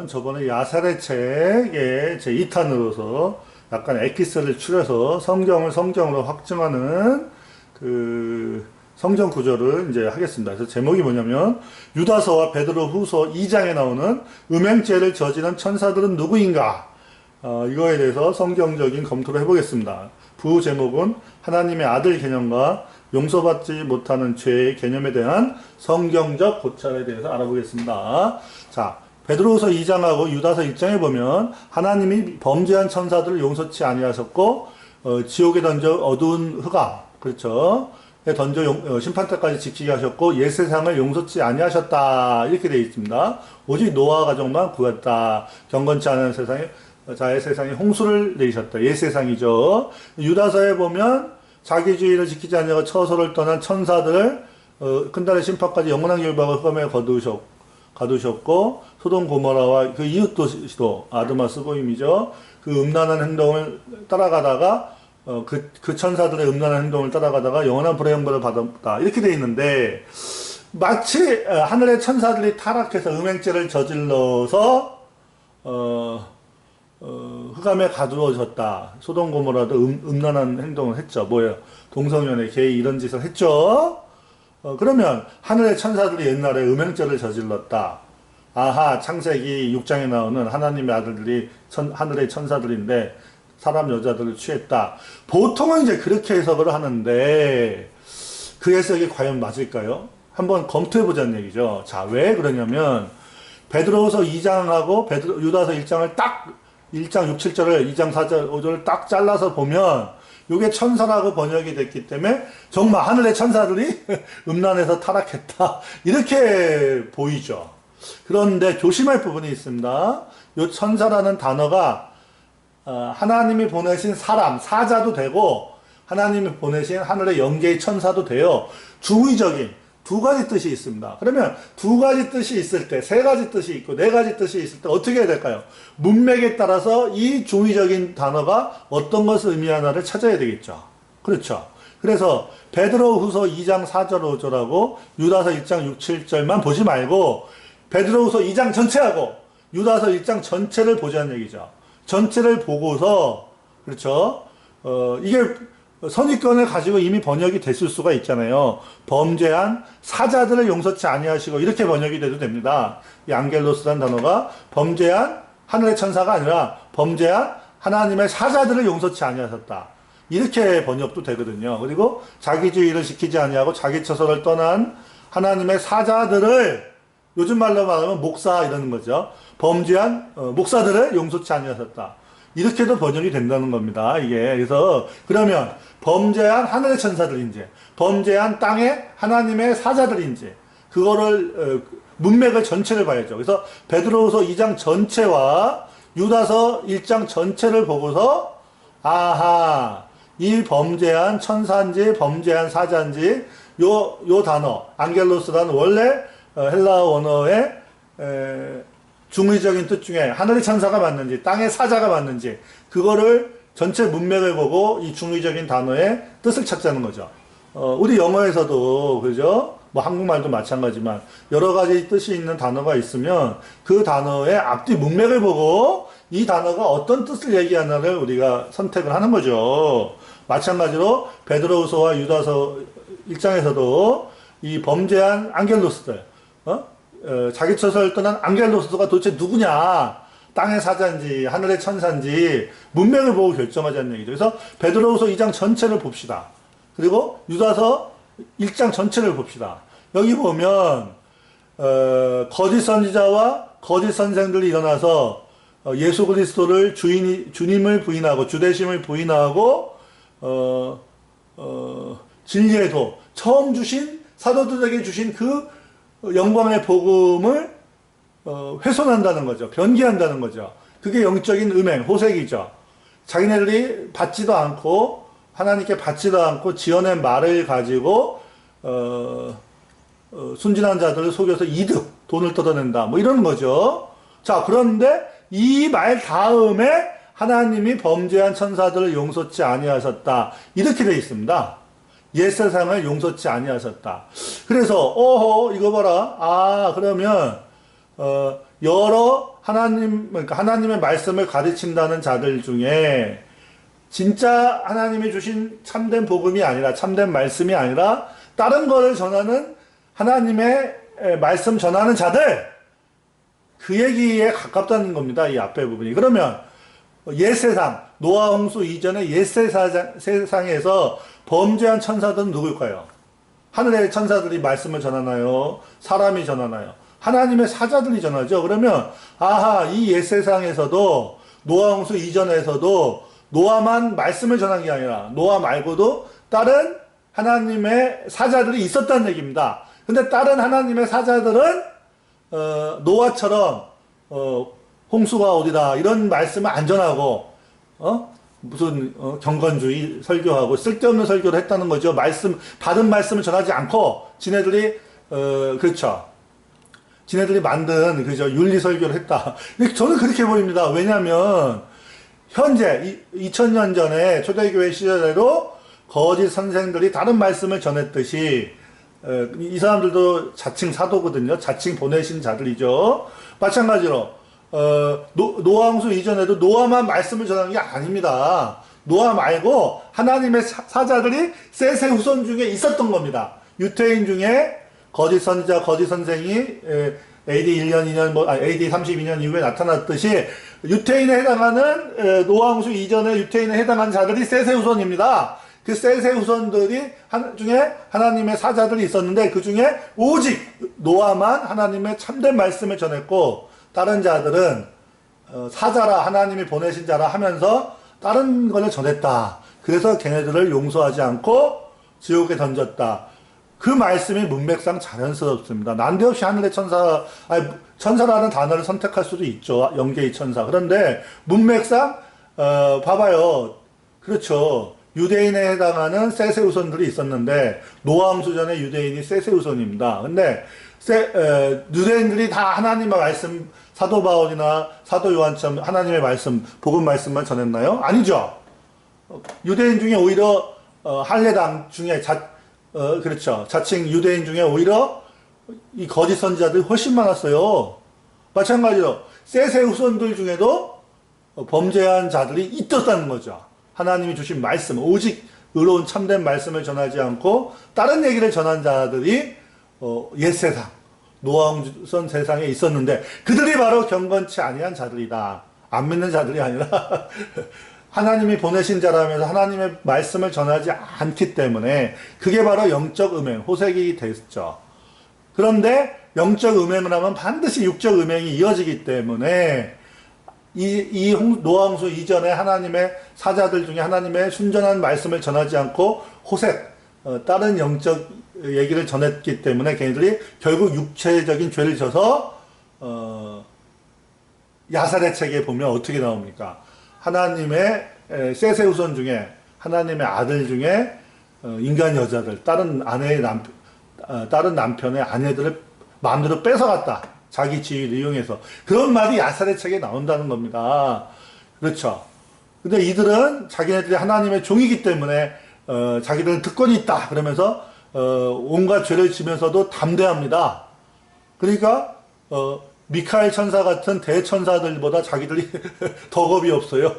저는 저번에 야살의 책의 제 2탄으로서 약간 엑기스를 추려서 성경을 성경으로 확증하는 그 성경 구절을 이제 하겠습니다. 그래서 제목이 뭐냐면 유다서와 베드로 후서 2장에 나오는 음행죄를 저지른 천사들은 누구인가? 이거에 대해서 성경적인 검토를 해보겠습니다. 부 제목은 하나님의 아들 개념과 용서받지 못하는 죄의 개념에 대한 성경적 고찰에 대해서 알아보겠습니다. 자, 베드로후서 2장하고 유다서 1장에 보면 하나님이 범죄한 천사들을 용서치 아니하셨고 지옥에 던져 어두운 흑암, 그렇죠? 던져 심판 때까지 지키게 하셨고 옛 세상을 용서치 아니하셨다 이렇게 되어 있습니다. 오직 노아 가족만 구했다. 경건치 않은 세상에 자의 세상에 홍수를 내리셨다. 옛 세상이죠. 유다서에 보면 자기주의를 지키지 않냐고 처소를 떠난 천사들을 큰달의 심판까지 영원한 결박을 흑암에 가두셨고 소돔 고모라와 그 이웃 도시도 아드마 스보임이죠. 그 음란한 행동을 따라가다가 그 천사들의 음란한 행동을 따라가다가 영원한 불의 형벌을 받았다 이렇게 돼 있는데 마치 하늘의 천사들이 타락해서 음행죄를 저질러서 흑암에 가두어졌다. 소돔 고모라도 음란한 행동을 했죠. 뭐예요? 동성연애, 게이 이런 짓을 했죠. 그러면 하늘의 천사들이 옛날에 음행죄를 저질렀다. 아하, 창세기 6장에 나오는 하나님의 아들들이 하늘의 천사들인데 사람 여자들을 취했다. 보통은 이제 그렇게 해석을 하는데 그 해석이 과연 맞을까요? 한번 검토해보자는 얘기죠. 자, 왜 그러냐면 베드로후서 2장하고 유다서 1장을 딱 1장 6, 7절을 2장 4절, 5절을 딱 잘라서 보면 이게 천사라고 번역이 됐기 때문에 정말 하늘의 천사들이 음란해서 타락했다. 이렇게 보이죠. 그런데 조심할 부분이 있습니다. 이 천사라는 단어가 하나님이 보내신 사람, 사자도 되고 하나님이 보내신 하늘의 영계의 천사도 돼요. 중의적인 두 가지 뜻이 있습니다. 그러면 두 가지 뜻이 있을 때, 세 가지 뜻이 있고 네 가지 뜻이 있을 때 어떻게 해야 될까요? 문맥에 따라서 이 중의적인 단어가 어떤 것을 의미하나를 찾아야 되겠죠. 그렇죠. 그래서 베드로후서 2장 4절 5절하고 유다서 1장 6, 7절만 보지 말고 베드로후서 2장 전체하고 유다서 1장 전체를 보자는 얘기죠. 전체를 보고서 그렇죠. 이게 선입견을 가지고 이미 번역이 됐을 수가 있잖아요. 범죄한 사자들을 용서치 아니하시고 이렇게 번역이 돼도 됩니다. 이 안겔로스라는 단어가 범죄한 하늘의 천사가 아니라 범죄한 하나님의 사자들을 용서치 아니하셨다. 이렇게 번역도 되거든요. 그리고 자기주의를 지키지 아니하고 자기 처소를 떠난 하나님의 사자들을 요즘 말로 말하면 목사 이러는 거죠. 범죄한 목사들을 용서치 아니하셨다. 이렇게도 번역이 된다는 겁니다. 이게 그래서 그러면 범죄한 하늘의 천사들인지 범죄한 땅의 하나님의 사자들인지 그거를 문맥을 전체를 봐야죠. 그래서 베드로후서 2장 전체와 유다서 1장 전체를 보고서 아하 이 범죄한 천사인지 범죄한 사자인지 요 단어 안겔로스라는 원래 헬라어 원어의 중의적인 뜻 중에 하늘의 천사가 맞는지 땅의 사자가 맞는지 그거를 전체 문맥을 보고 이 중의적인 단어의 뜻을 찾자는 거죠. 우리 영어에서도 그죠? 뭐 한국말도 마찬가지지만 여러 가지 뜻이 있는 단어가 있으면 그 단어의 앞뒤 문맥을 보고 이 단어가 어떤 뜻을 얘기하나를 우리가 선택을 하는 거죠. 마찬가지로 베드로후서와 유다서 1장에서도 이 범죄한 안겔로스들 자기 처소를 떠난 안겔로스가 도대체 누구냐? 땅의 사자인지 하늘의 천사인지 문맥을 보고 결정하자는 얘기죠. 그래서 베드로후서 2장 전체를 봅시다. 그리고 유다서 1장 전체를 봅시다. 여기 보면 거짓 선지자와 거짓 선생들이 일어나서 예수 그리스도를 주님을 부인하고 주되심을 부인하고 진리의 도 처음 주신 사도들에게 주신 그 영광의 복음을 훼손한다는 거죠. 변기한다는 거죠. 그게 영적인 음행, 호색이죠. 자기네들이 받지도 않고 하나님께 받지도 않고 지어낸 말을 가지고 순진한 자들을 속여서 이득, 돈을 뜯어낸다. 뭐 이런 거죠. 자, 그런데 이 말 다음에 하나님이 범죄한 천사들을 용서치 아니하셨다. 이렇게 되어 있습니다. 옛 세상을 용서치 아니하셨다. 그래서 이거 봐라. 그러면 여러 그러니까 하나님의 말씀을 가르친다는 자들 중에 진짜 하나님이 주신 참된 복음이 아니라, 참된 말씀이 아니라 다른 거를 전하는 하나님의 말씀 전하는 자들, 그 얘기에 가깝다는 겁니다. 이 앞에 부분이. 그러면 옛 세상, 노아 홍수 이전의 옛 세상에서 범죄한 천사들은 누굴까요? 하늘의 천사들이 말씀을 전하나요? 사람이 전하나요? 하나님의 사자들이 전하죠. 그러면 아하, 이 옛 세상에서도 노아 홍수 이전에서도 노아만 말씀을 전한 게 아니라 노아 말고도 다른 하나님의 사자들이 있었다는 얘기입니다. 근데 다른 하나님의 사자들은 노아처럼 홍수가 오리라 이런 말씀을 안 전하고 무슨 경건주의 설교하고 쓸데없는 설교를 했다는 거죠. 받은 말씀을 전하지 않고 지네들이 그렇죠. 지네들이 만든 윤리 설교를 했다. 저는 그렇게 보입니다. 왜냐하면 현재 2000년 전에 초대교회 시절에도 거짓 선생들이 다른 말씀을 전했듯이 이 사람들도 자칭 사도거든요. 자칭 보내신 자들이죠. 마찬가지로 노아 홍수 이전에도 노아만 말씀을 전하는 게 아닙니다. 노아 말고 하나님의 사자들이 셋의 후손 중에 있었던 겁니다. 유태인 중에 거짓 선지자, 거짓 선생이 AD 1년, 2년, AD 32년 이후에 나타났듯이 유태인에 해당하는 노아 홍수 이전에 유태인에 해당하는 자들이 셋의 후손입니다. 그 셋의 후손들이 중에 하나님의 사자들이 있었는데 그 중에 오직 노아만 하나님의 참된 말씀을 전했고 다른 자들은 사자라 하나님이 보내신 자라 하면서 다른 것을 전했다. 그래서 걔네들을 용서하지 않고 지옥에 던졌다. 그 말씀이 문맥상 자연스럽습니다. 난데없이 하늘의 천사라는 단어를 선택할 수도 있죠. 영계의 천사. 그런데 문맥상 봐봐요. 그렇죠. 유대인에 해당하는 셋의 후손들이 있었는데 노아 홍수 전에 유대인이 셋의 후손입니다. 근데 유대인들이 다 하나님의 말씀, 사도 바울이나 사도 요한처럼 하나님의 말씀, 복음 말씀만 전했나요? 아니죠. 유대인 중에 오히려 할례당 중에 그렇죠. 자칭 유대인 중에 오히려 이 거짓 선지자들이 훨씬 많았어요. 마찬가지로 셋의 후손들 중에도 범죄한 자들이 있었다는 거죠. 하나님이 주신 말씀, 오직 의로운 참된 말씀을 전하지 않고 다른 얘기를 전한 자들이 옛 세상, 노아 홍수 세상에 있었는데 그들이 바로 경건치 아니한 자들이다. 안 믿는 자들이 아니라 하나님이 보내신 자라면서 하나님의 말씀을 전하지 않기 때문에 그게 바로 영적 음행, 호색이 됐죠. 그런데 영적 음행을 하면 반드시 육적 음행이 이어지기 때문에 노아 홍수 이전에 하나님의 사자들 중에 하나님의 순전한 말씀을 전하지 않고 호색, 다른 영적 얘기를 전했기 때문에 걔네들이 결국 육체적인 죄를 져서 야살의 책에 보면 어떻게 나옵니까? 하나님의 셋의 후손 중에 하나님의 아들 중에 인간 여자들, 다른 남편의 아내들을 마음대로 뺏어갔다. 자기 지위를 이용해서. 그런 말이 야살의 책에 나온다는 겁니다. 그렇죠. 근데 이들은 자기네들이 하나님의 종이기 때문에 자기들은 특권이 있다. 그러면서 온갖 죄를 지면서도 담대합니다. 그러니까 미카엘 천사 같은 대천사들보다 자기들이 더 겁이 없어요.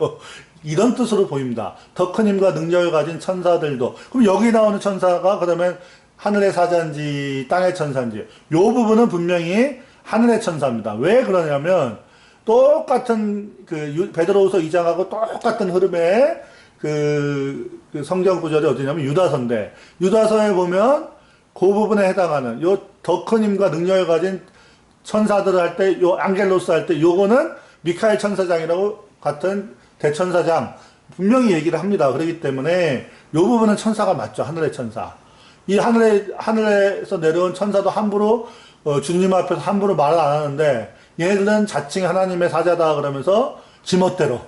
이런 뜻으로 보입니다. 더 큰 힘과 능력을 가진 천사들도. 그럼 여기 나오는 천사가 그러면 하늘의 사자인지 땅의 천사인지 이 부분은 분명히 하늘의 천사입니다. 왜 그러냐면 똑같은 베드로후서 2장하고 똑같은 흐름의 그 성경 구절이 어디냐면 유다서인데 유다서에 보면 그 부분에 해당하는 요 더 큰 힘과 능력을 가진 천사들을 할 때 요 앙겔로스 할 때 요거는 미카엘 천사장이라고 같은 대천사장 분명히 얘기를 합니다. 그렇기 때문에 요 부분은 천사가 맞죠. 하늘의 천사. 이 하늘에서 내려온 천사도 함부로 주님 앞에서 함부로 말을 안 하는데 얘네들은 자칭 하나님의 사자다 그러면서 지멋대로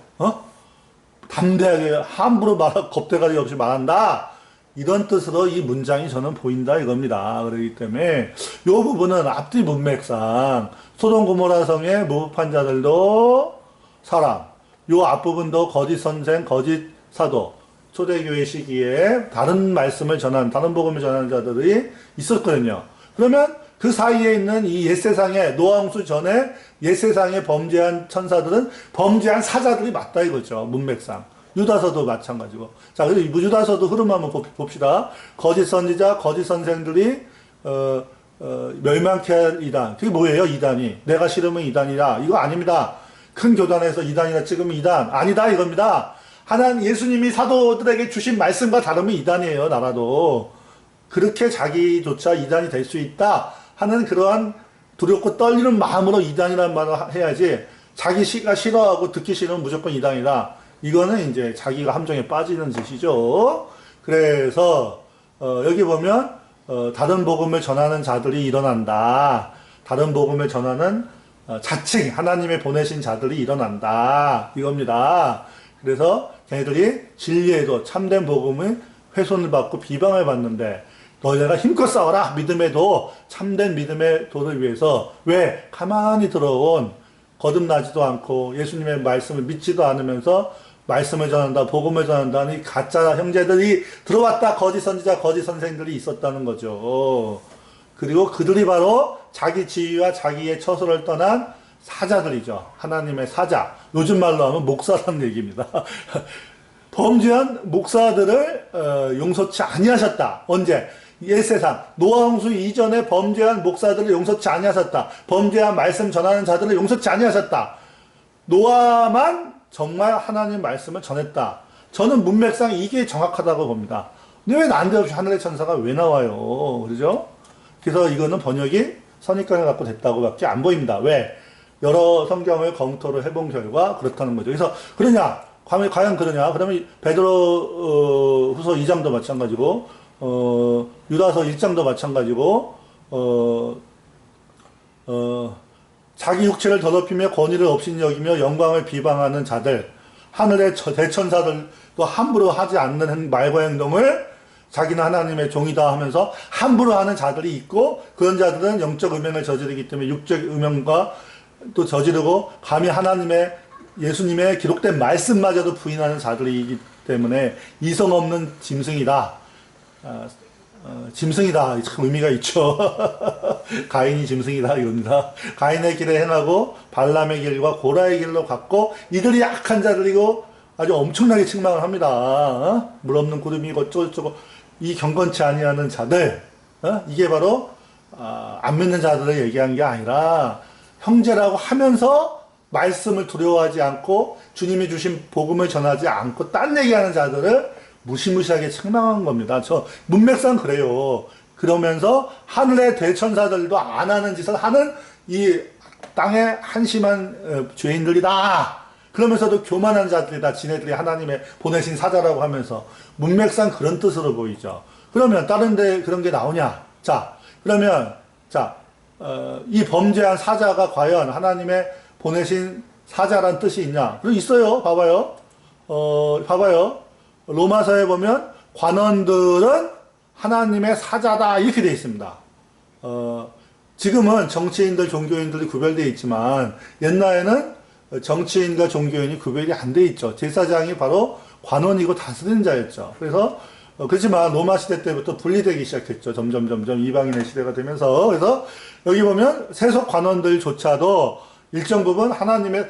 담대하게 함부로 겁대가리 없이 말한다. 이런 뜻으로 이 문장이 저는 보인다 이겁니다. 그렇기 때문에 이 부분은 앞뒤 문맥상 소돔 고모라 성의 모범한 자들도 사람, 요 앞부분도 거짓 선생, 거짓 사도, 초대교회 시기에 다른 말씀을 다른 복음을 전하는 자들이 있었거든요. 그러면 그 사이에 있는 이 옛세상에 노아홍수 전에 옛세상에 범죄한 천사들은 범죄한 사자들이 맞다 이거죠. 문맥상. 유다서도 마찬가지고. 자, 그래서 유다서도 흐름 한번 봅시다. 거짓 선지자, 거짓 선생들이 멸망케 할 이단. 그게 뭐예요? 이단이. 내가 싫으면 이단이다. 이거 아닙니다. 큰 교단에서 이단이라 찍으면 이단. 아니다 이겁니다. 하나님 예수님이 사도들에게 주신 말씀과 다르면 이단이에요. 나라도. 그렇게 자기조차 이단이 될 수 있다 하는 그러한 두렵고 떨리는 마음으로 이단이라는 말을 해야지, 자기가 싫어하고 듣기 싫으면 무조건 이단이다. 이거는 이제 자기가 함정에 빠지는 짓이죠. 그래서 여기 보면 다른 복음을 전하는 자들이 일어난다. 다른 복음을 전하는 자칭 하나님의 보내신 자들이 일어난다. 이겁니다. 그래서 걔네들이 진리에도 참된 복음을 훼손을 받고 비방을 받는데, 너희가 힘껏 싸워라. 믿음에도 참된 믿음의 도를 위해서. 왜? 가만히 들어온 거듭나지도 않고 예수님의 말씀을 믿지도 않으면서 말씀을 전한다, 복음을 전한다는 이 가짜 형제들이 들어왔다. 거짓 선지자, 거짓 선생들이 있었다는 거죠. 그리고 그들이 바로 자기 지위와 자기의 처소를 떠난 사자들이죠. 하나님의 사자. 요즘 말로 하면 목사라는 얘기입니다. 범죄한 목사들을 용서치 아니하셨다. 언제? 옛세상 노아홍수 이전에 범죄한 목사들을 용서치 아니하셨다. 범죄한 말씀 전하는 자들을 용서치 아니하셨다. 노아만 정말 하나님 말씀을 전했다. 저는 문맥상 이게 정확하다고 봅니다. 근데 왜 난데없이 하늘의 천사가 왜 나와요? 그러죠? 그래서 이거는 번역이 선입견을 갖고 됐다고밖에 안 보입니다. 왜? 여러 성경을 검토를 해본 결과 그렇다는 거죠. 그래서 그러냐? 과연 그러냐? 그러면 베드로 후서 2장도 마찬가지고, 유다서 1장도 마찬가지고, 자기 육체를 더럽히며 권위를 없인 여기며 영광을 비방하는 자들, 하늘의 대천사들도 함부로 하지 않는 말과 행동을 자기는 하나님의 종이다 하면서 함부로 하는 자들이 있고, 그런 자들은 영적 음행을 저지르기 때문에 육적 음행과 또 저지르고, 감히 예수님의 기록된 말씀마저도 부인하는 자들이기 때문에 이성 없는 짐승이다. 짐승이다. 참 의미가 있죠. 가인이 짐승이다 이겁니다. 가인의 길에 행하고 발람의 길과 고라의 길로 갔고, 이들이 악한 자들이고 아주 엄청나게 책망을 합니다. 물 없는 구름이고 어쩌고저쩌고, 이 경건치 아니하는 자들, 이게 바로 안 믿는 자들을 얘기한 게 아니라 형제라고 하면서 말씀을 두려워하지 않고 주님이 주신 복음을 전하지 않고 딴 얘기하는 자들을 무시무시하게 책망한 겁니다. 저 문맥상 그래요. 그러면서 하늘의 대천사들도 안 하는 짓을 하는 이 땅의 한심한 죄인들이다. 그러면서도 교만한 자들이다. 지네들이 하나님의 보내신 사자라고 하면서 문맥상 그런 뜻으로 보이죠. 그러면 다른 데 그런 게 나오냐? 그러면 이 범죄한 사자가 과연 하나님의 보내신 사자란 뜻이 있냐? 그럼 있어요. 봐봐요. 로마서에 보면 관원들은 하나님의 사자다 이렇게 되어 있습니다. 지금은 정치인들, 종교인들이 구별되어 있지만 옛날에는 정치인과 종교인이 구별이 안 돼 있죠. 제사장이 바로 관원이고 다스리는 자였죠. 그래서 그렇지만 로마 시대 때부터 분리되기 시작했죠. 점점 이방인의 시대가 되면서. 그래서 여기 보면 세속 관원들조차도 일정 부분 하나님의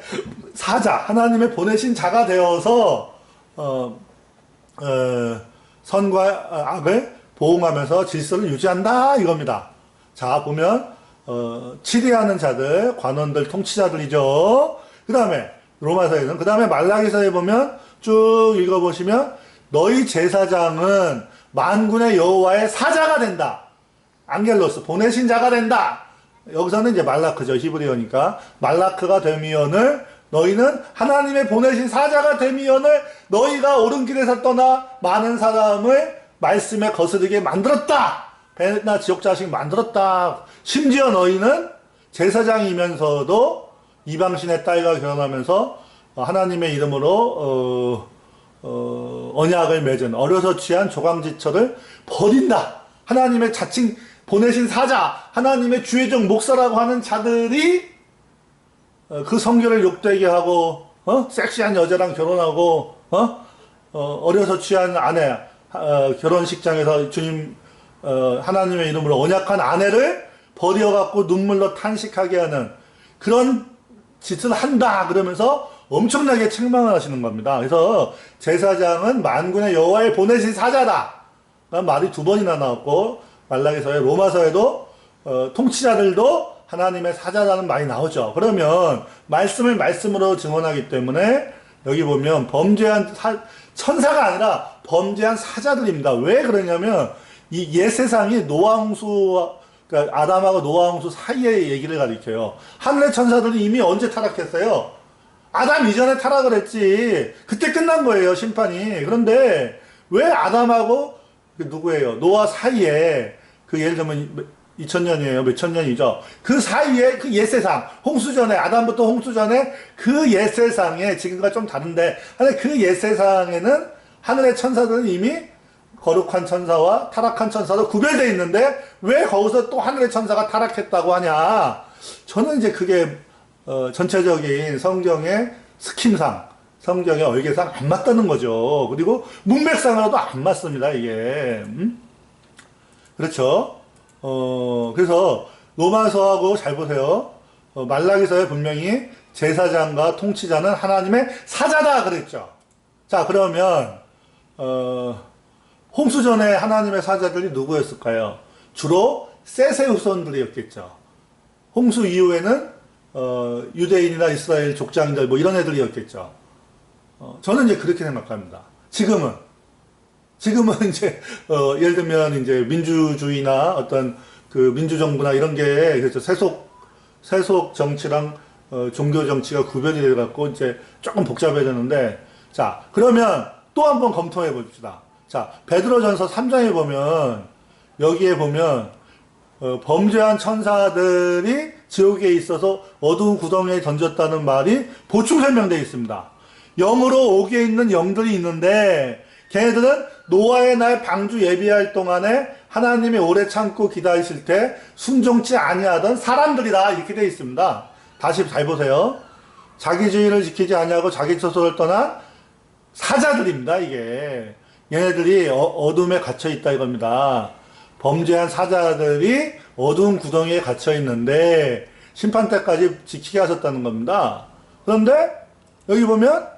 사자, 하나님의 보내신 자가 되어서 선과 악을 보응하면서 질서를 유지한다 이겁니다. 자, 보면 치리하는 자들, 관원들, 통치자들이죠. 그 다음에 로마서에는, 그 다음에 말라기서에 보면 쭉 읽어보시면 너희 제사장은 만군의 여호와의 사자가 된다. 안겔로스, 보내신 자가 된다. 여기서는 이제 말라크죠. 히브리어니까. 말라크가 되미언을, 너희는 하나님의 보내신 사자가 되미언을 너희가 옳은 길에서 떠나 많은 사람을 말씀에 거스르게 만들었다. 배나 지옥 자식 만들었다. 심지어 너희는 제사장이면서도 이방신의 딸과 결혼하면서 하나님의 이름으로 언약을 맺은 어려서 취한 조강지처를 버린다. 하나님의 자칭 보내신 사자, 하나님의 주의적 목사라고 하는 자들이 그 성결을 욕되게 하고 섹시한 여자랑 결혼하고 어려서 취한 아내 결혼식장에서 주님 하나님의 이름으로 언약한 아내를 버려갖고 눈물로 탄식하게 하는 그런 짓을 한다 그러면서 엄청나게 책망을 하시는 겁니다. 그래서 제사장은 만군의 여호와의 보내신 사자다. 말이 두 번이나 나왔고 말라기서에 로마서에도 통치자들도 하나님의 사자라는 말이 나오죠. 그러면 말씀을 말씀으로 증언하기 때문에 여기 보면 범죄한 천사가 아니라 범죄한 사자들입니다. 왜 그러냐면 이 옛 세상이 노아 홍수, 그러니까 아담하고 노아 홍수 사이의 얘기를 가리켜요. 하늘의 천사들이 이미 언제 타락했어요? 아담 이전에 타락을 했지. 그때 끝난 거예요, 심판이. 그런데 왜 아담하고 누구예요? 노아 사이에 예를 들면 2000년이에요. 몇천 년이죠. 그 사이에 그 옛세상, 홍수전에, 아담부터 홍수전에 그 옛세상에, 지금과 좀 다른데, 그 옛세상에는 하늘의 천사들은 이미 거룩한 천사와 타락한 천사로 구별되어 있는데, 왜 거기서 또 하늘의 천사가 타락했다고 하냐? 저는 이제 그게, 전체적인 성경의 스킴상, 성경의 얼개상 안 맞다는 거죠. 그리고 문맥상으로도 안 맞습니다, 이게. 그렇죠? 그래서 로마서하고 잘 보세요. 말라기서에 분명히 제사장과 통치자는 하나님의 사자다 그랬죠. 자, 그러면 홍수전에 하나님의 사자들이 누구였을까요? 주로 셋의 후손들이었겠죠. 홍수 이후에는 유대인이나 이스라엘 족장들 뭐 이런 애들이었겠죠. 저는 이제 그렇게 생각합니다. 지금은 이제, 예를 들면, 이제, 민주주의나 어떤, 민주정부나 이런 게, 그래서 세속 정치랑, 종교 정치가 구별이 돼갖고, 이제, 조금 복잡해졌는데, 자, 그러면 또 한번 검토해 봅시다. 자, 베드로전서 3장에 보면, 여기에 보면, 범죄한 천사들이 지옥에 있어서 어두운 구덩이에 던졌다는 말이 보충 설명되어 있습니다. 영으로 옥에 있는 영들이 있는데, 걔네들은 노아의 날 방주 예비할 동안에 하나님이 오래 참고 기다리실 때 순종치 아니하던 사람들이다 이렇게 되어 있습니다. 다시 잘 보세요. 자기주의를 지키지 아니하고 자기 처소를 떠난 사자들입니다. 이게 얘네들이 어둠에 갇혀 있다 이겁니다. 범죄한 사자들이 어두운 구덩이에 갇혀 있는데 심판 때까지 지키게 하셨다는 겁니다. 그런데 여기 보면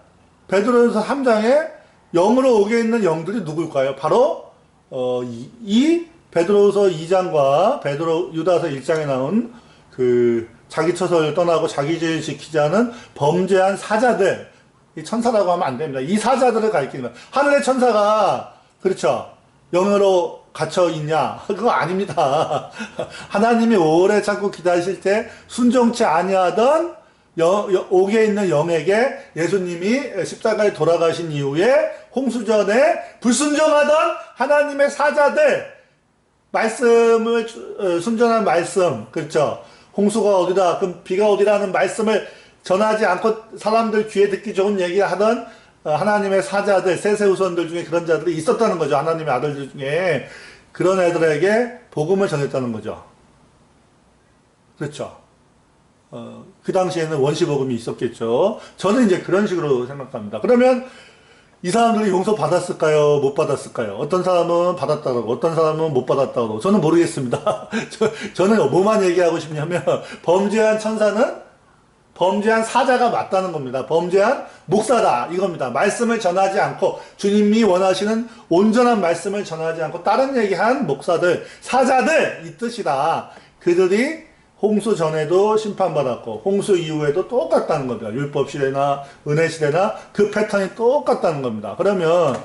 베드로전서 3장에 영으로 오게 있는 영들이 누굴까요? 바로 이 베드로서 2장과 유다서 1장에 나온 자기 처소를 떠나고 자기주의를 지키지 않은 범죄한 사자들, 이 천사라고 하면 안 됩니다. 이 사자들을 가리키는 거예요. 하늘의 천사가 그렇죠. 영으로 갇혀 있냐? 그거 아닙니다. 하나님이 오래 참고 기다리실 때 순종치 아니하던 옥에 있는 영에게 예수님이 십자가에 돌아가신 이후에 홍수전에 불순종하던 하나님의 사자들 말씀을 순전한 말씀 그렇죠. 홍수가 어디다 그럼 비가 어디라는 말씀을 전하지 않고 사람들 귀에 듣기 좋은 얘기를 하던 하나님의 사자들 셋의 후손들 중에 그런 자들이 있었다는 거죠. 하나님의 아들들 중에 그런 애들에게 복음을 전했다는 거죠. 그렇죠. 그 당시에는 원시복음이 있었겠죠. 저는 이제 그런 식으로 생각합니다. 그러면 이 사람들이 용서 받았을까요? 못 받았을까요? 어떤 사람은 받았다고, 어떤 사람은 못 받았다고. 저는 모르겠습니다. 저는 뭐만 얘기하고 싶냐면, 범죄한 천사는 범죄한 사자가 맞다는 겁니다. 범죄한 목사다. 이겁니다. 말씀을 전하지 않고, 주님이 원하시는 온전한 말씀을 전하지 않고, 다른 얘기한 목사들, 사자들, 이 뜻이다. 그들이 홍수 전에도 심판받았고 홍수 이후에도 똑같다는 겁니다. 율법 시대나 은혜 시대나 그 패턴이 똑같다는 겁니다. 그러면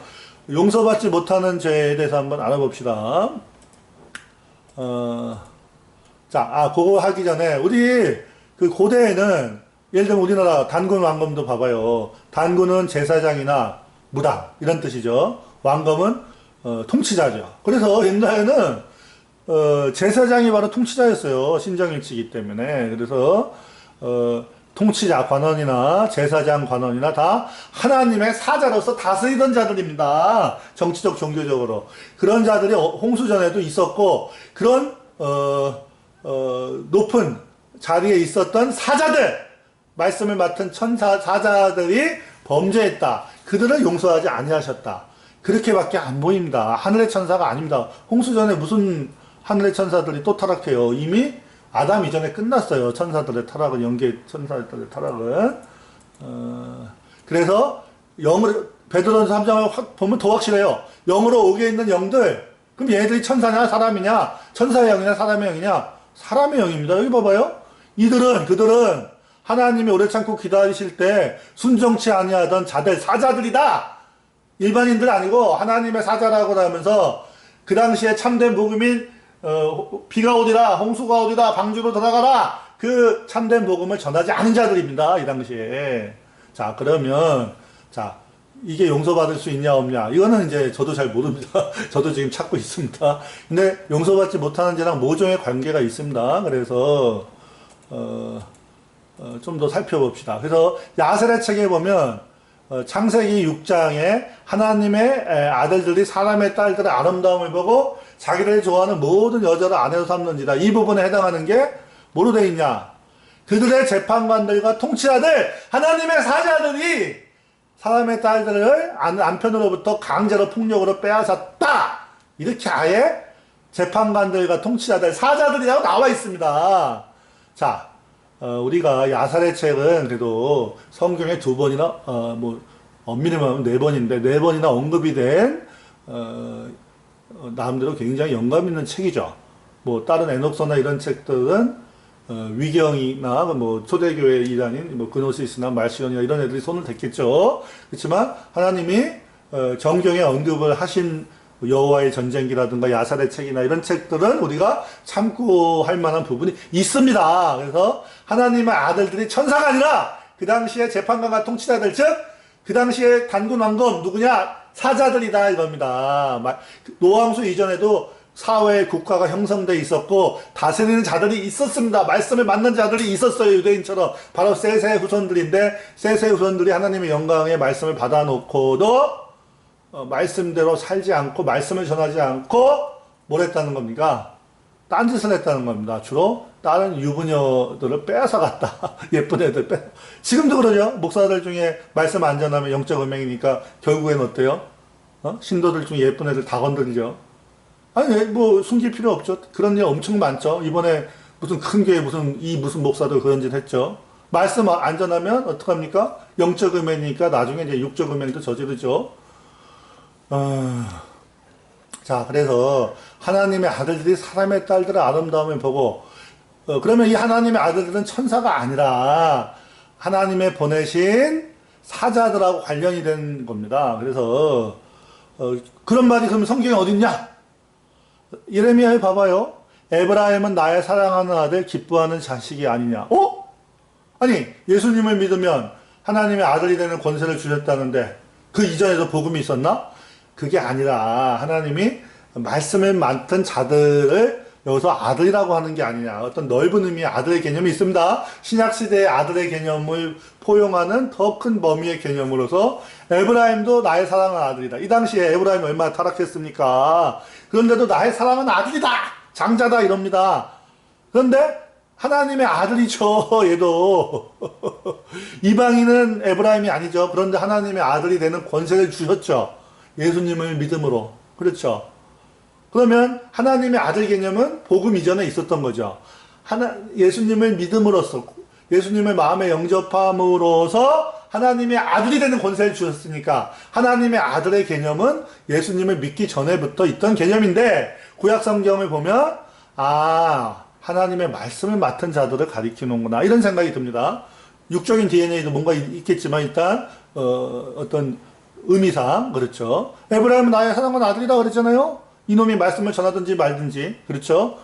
용서받지 못하는 죄에 대해서 한번 알아봅시다. 그거 하기 전에 우리 고대에는 예를 들면 우리나라 단군 왕검도 봐봐요. 단군은 제사장이나 무당 이런 뜻이죠. 왕검은 통치자죠. 그래서 옛날에는 제사장이 바로 통치자였어요. 신정일치이기 때문에. 그래서, 통치자 관원이나 제사장 관원이나 다 하나님의 사자로서 다스리던 자들입니다. 정치적, 종교적으로. 그런 자들이 홍수전에도 있었고, 그런, 높은 자리에 있었던 사자들, 말씀을 맡은 사자들이 범죄했다. 그들을 용서하지 아니하셨다. 그렇게밖에 안 보입니다. 하늘의 천사가 아닙니다. 홍수전에 무슨 하늘의 천사들이 또 타락해요. 이미 아담 이전에 끝났어요. 천사들의 타락은, 영계 천사들의 타락은. 그래서 영으로, 베드로전서 3장을 확 보면 더 확실해요. 영으로 옥에 있는 영들, 그럼 얘네들이 천사냐 사람이냐? 천사의 영이냐 사람의 영이냐? 사람의 영입니다. 여기 봐봐요. 그들은 하나님이 오래 참고 기다리실 때 순종치 아니하던 자들, 사자들이다. 일반인들 아니고 하나님의 사자라고 하면서 그 당시에 참된 복음인 비가 오리라, 홍수가 오리라, 방주로 들어가라. 그 참된 복음을 전하지 않은 자들입니다. 이 당시에. 자, 그러면 자, 이게 용서받을 수 있냐 없냐, 이거는 이제 저도 잘 모릅니다. 저도 지금 찾고 있습니다. 근데 용서받지 못하는 자랑 모종의 관계가 있습니다. 그래서 좀 더 살펴봅시다. 그래서 야셀의 책에 보면 창세기 6장에 하나님의 아들들이 사람의 딸들의 아름다움을 보고 자기를 좋아하는 모든 여자를 아내로 삼는지라, 이 부분에 해당하는 게 뭐로 되어 있냐? 그들의 재판관들과 통치자들, 하나님의 사자들이 사람의 딸들을 남편으로부터 강제로 폭력으로 빼앗았다. 이렇게 아예 재판관들과 통치자들, 사자들이라고 나와 있습니다. 자, 우리가 야살의 책은 그래도 성경에 2번이나, 엄밀히 말하면 4번인데, 4번이나 언급이 된, 나름대로 굉장히 영감 있는 책이죠. 다른 에녹서나 이런 책들은 위경이나 초대교회 일환인 그노시스나 말시온이나 이런 애들이 손을 댔겠죠. 그렇지만 하나님이 정경에 언급을 하신 여호와의 전쟁기라든가 야살의 책이나 이런 책들은 우리가 참고할 만한 부분이 있습니다. 그래서 하나님의 아들들이 천사가 아니라 그 당시에 재판관과 통치자들, 즉 그 당시에 단군 왕검 누구냐? 사자들이다 이겁니다. 노왕수 이전에도 사회 국가가 형성돼 있었고 다스리는 자들이 있었습니다. 말씀을 맞는 자들이 있었어요. 유대인처럼. 바로 셋의 후손들인데, 셋의 후손들이 하나님의 영광의 말씀을 받아놓고도 말씀대로 살지 않고 말씀을 전하지 않고 뭘 했다는 겁니까? 딴짓을 했다는 겁니다. 주로 다른 유부녀들을 빼앗아갔다. 예쁜 애들 지금도 그러죠. 목사들 중에 말씀 안 전하면 영적 음행이니까 결국엔 어때요? 신도들 중에 예쁜 애들 다 건드리죠. 아니, 숨길 필요 없죠. 그런 일 엄청 많죠. 이번에 무슨 큰 교회 무슨 목사도 그런 짓 했죠. 말씀 안 전하면 어떡합니까? 영적 음행이니까 나중에 이제 육적 음행도 저지르죠. 자, 그래서 하나님의 아들들이 사람의 딸들의 아름다움을 보고, 그러면 이 하나님의 아들들은 천사가 아니라 하나님의 보내신 사자들하고 관련이 된 겁니다. 그래서 그런 말이 그러면 성경에 어딨냐? 예레미야에 봐봐요. 에브라임은 나의 사랑하는 아들, 기뻐하는 자식이 아니냐. 아니, 예수님을 믿으면 하나님의 아들이 되는 권세를 주셨다는데 그 이전에도 복음이 있었나? 그게 아니라 하나님이 말씀을 맡은 자들을 여기서 아들이라고 하는 게 아니냐. 어떤 넓은 의미의 아들의 개념이 있습니다. 신약시대의 아들의 개념을 포용하는 더 큰 범위의 개념으로서 에브라임도 나의 사랑하는 아들이다. 이 당시에 에브라임이 얼마나 타락했습니까? 그런데도 나의 사랑하는 아들이다! 장자다! 이럽니다. 그런데 하나님의 아들이죠. 얘도. 이방인은 에브라임이 아니죠. 그런데 하나님의 아들이 되는 권세를 주셨죠. 예수님을 믿음으로. 그렇죠. 그러면 하나님의 아들 개념은 복음 이전에 있었던 거죠. 예수님을 믿음으로써, 예수님을 마음에 영접함으로써 하나님의 아들이 되는 권세를 주셨으니까 하나님의 아들의 개념은 예수님을 믿기 전에부터 있던 개념인데, 구약 성경을 보면 하나님의 말씀을 맡은 자들을 가리키는구나, 이런 생각이 듭니다. 육적인 DNA도 뭔가 있겠지만 일단 어떤 의미상 그렇죠. 에브라임은 나의 사랑하는 아들이다 그랬잖아요. 이놈이 말씀을 전하든지 말든지, 그렇죠?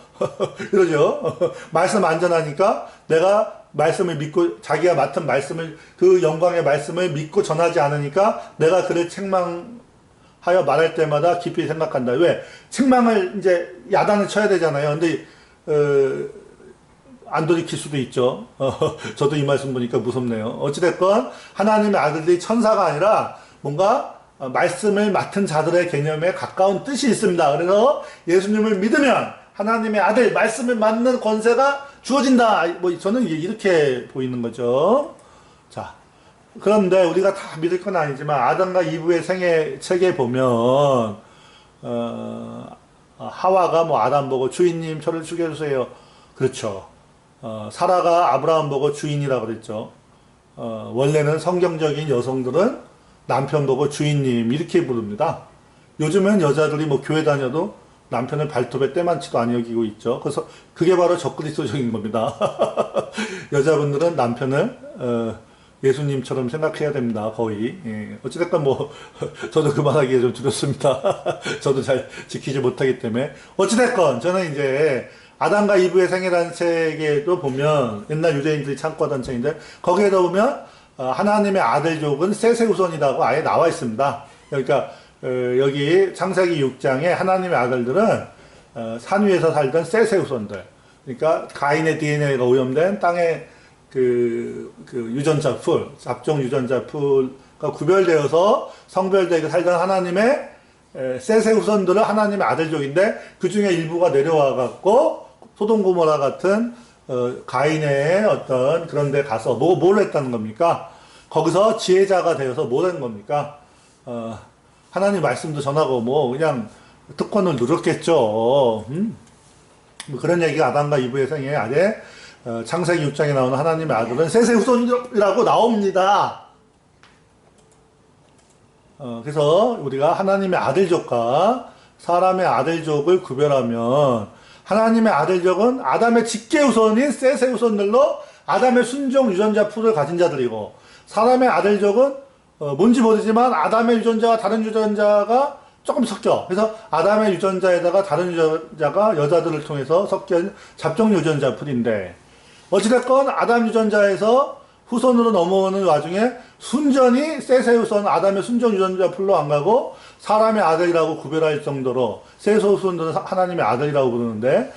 그러죠. 말씀 안 전하니까 내가 말씀을 믿고, 자기가 맡은 말씀을, 그 영광의 말씀을 믿고 전하지 않으니까 내가 그를 책망하여 말할 때마다 깊이 생각한다. 왜? 책망을 이제 야단을 쳐야 되잖아요. 근데 안 돌이킬 수도 있죠. 저도 이 말씀 보니까 무섭네요. 어찌됐건 하나님의 아들들이 천사가 아니라 뭔가 말씀을 맡은 자들의 개념에 가까운 뜻이 있습니다. 그래서 예수님을 믿으면 하나님의 아들, 말씀을 맡는 권세가 주어진다. 저는 이렇게 보이는 거죠. 자, 그런데 우리가 다 믿을 건 아니지만 아담과 이브의 생애 책에 보면 하와가 아담 보고 주인님 저를 죽여주세요. 그렇죠. 사라가 아브라함 보고 주인이라고 그랬죠. 원래는 성경적인 여성들은 남편 보고 주인님 이렇게 부릅니다. 요즘은 여자들이 뭐 교회 다녀도 남편을 발톱에 때만치도 안 여기고 있죠. 그래서 그게 바로 적그리스도적인 겁니다. 여자분들은 남편을 예수님처럼 생각해야 됩니다. 거의. 예. 어찌됐건 뭐 저도 그만하기에 좀 두렵습니다. 저도 잘 지키지 못하기 때문에. 어찌됐건 저는 이제 아담과 이브의 생애라는 책에도 보면 옛날 유대인들이 창고하던 책인데 거기에도 보면 하나님의 아들족은 셋의 후손이라고 아예 나와 있습니다. 그러니까 여기 창세기 6장에 하나님의 아들들은 산 위에서 살던 셋의 후손들. 그러니까 가인의 DNA가 오염된 땅의 그 유전자 풀, 잡종 유전자 풀과 구별되어서 성별되게 살던 하나님의 셋의 후손들은 하나님의 아들족인데 그 중에 일부가 내려와 갖고 소돔 고모라 같은 가인의 어떤 그런 데 가서 뭘 했다는 겁니까? 거기서 지혜자가 되어서 뭘 한 겁니까? 하나님 말씀도 전하고 뭐 그냥 특권을 누렸겠죠. 뭐 그런 얘기가 아담과 이브의 생에 아래 창세기 6장에 나오는 하나님의 아들은 셋의 후손이라고 나옵니다. 그래서 우리가 하나님의 아들족과 사람의 아들족을 구별하면 하나님의 아들족은 아담의 직계 후손인 셋의 후손들로 아담의 순종 유전자 풀을 가진 자들이고 사람의 아들족은 뭔지 모르지만 아담의 유전자와 다른 유전자가 조금 섞여. 그래서 아담의 유전자에다가 다른 유전자가 여자들을 통해서 섞인 잡종 유전자 풀인데 어찌됐건 아담 유전자에서 후손으로 넘어오는 와중에 순전히 셋의 후손 아담의 순종 유전자 풀로 안 가고 사람의 아들이라고 구별할 정도로 셋의 후손들은 하나님의 아들이라고 부르는데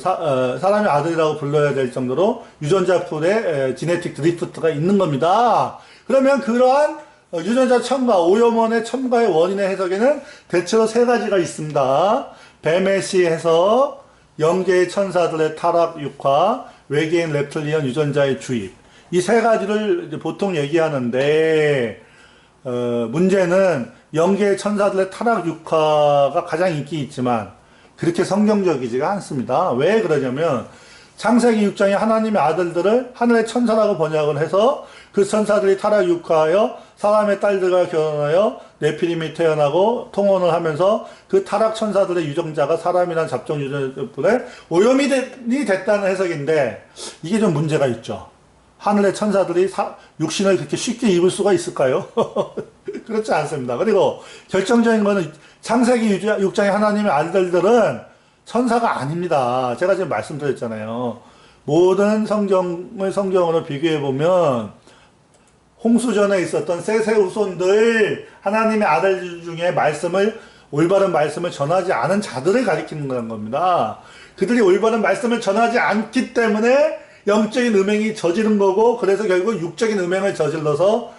사람의 아들이라고 불러야 될 정도로 유전자 풀에 지네틱 드리프트가 있는 겁니다. 그러면 그러한 유전자 첨가, 오염원의 첨가의 원인의 해석에는 대체로 세 가지가 있습니다. 뱀의 씨에서 영계의 천사들의 타락 육화, 외계인 랩틀리언 유전자의 주입. 이 세 가지를 보통 얘기하는데, 문제는 영계의 천사들의 타락 육화가 가장 인기 있지만, 그렇게 성경적이지가 않습니다. 왜 그러냐면, 창세기 6장에 하나님의 아들들을 하늘의 천사라고 번역을 해서 그 천사들이 타락 육화하여 사람의 딸들과 결혼하여 네피림이 태어나고 통혼을 하면서 그 타락 천사들의 유전자가 사람이란 잡종 유전자들에 오염이 됐다는 해석인데 이게 좀 문제가 있죠. 하늘의 천사들이 육신을 그렇게 쉽게 입을 수가 있을까요? 그렇지 않습니다. 그리고 결정적인 거는 창세기 6장의 하나님의 아들들은 천사가 아닙니다. 제가 지금 말씀드렸잖아요. 모든 성경으로 비교해보면 홍수전에 있었던 셋의 후손들 하나님의 아들 중에 올바른 말씀을 전하지 않은 자들을 가리키는 겁니다. 그들이 올바른 말씀을 전하지 않기 때문에 영적인 음행이 저지른 거고 그래서 결국 육적인 음행을 저질러서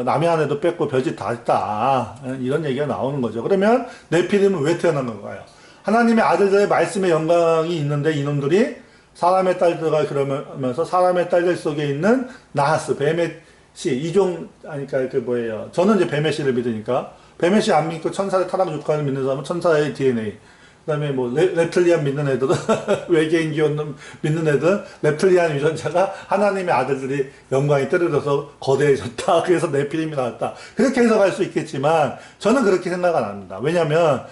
남의 아내도 뺏고 별짓 다 했다. 이런 얘기가 나오는 거죠. 그러면 네피림은 왜 태어난 건가요? 하나님의 아들들의 말씀의 영광이 있는데 이놈들이 사람의 딸들과 그러면서 사람의 딸들 속에 있는 나하스, 뱀의 씨, 이종, 아니까 그 뭐예요. 저는 이제 뱀의 씨를 믿으니까 뱀의 씨 안 믿고 천사의 타락 육관을 믿는 사람은 천사의 DNA. 그 다음에 뭐 랩틀리안 믿는 애들은 외계인 기원 믿는 애들은 랩틀리안 유전자가 하나님의 아들들이 영광이 떨어져서 거대해졌다. 그래서 네피림이 나왔다. 그렇게 해석할 수 있겠지만 저는 그렇게 생각 안 합니다. 왜냐면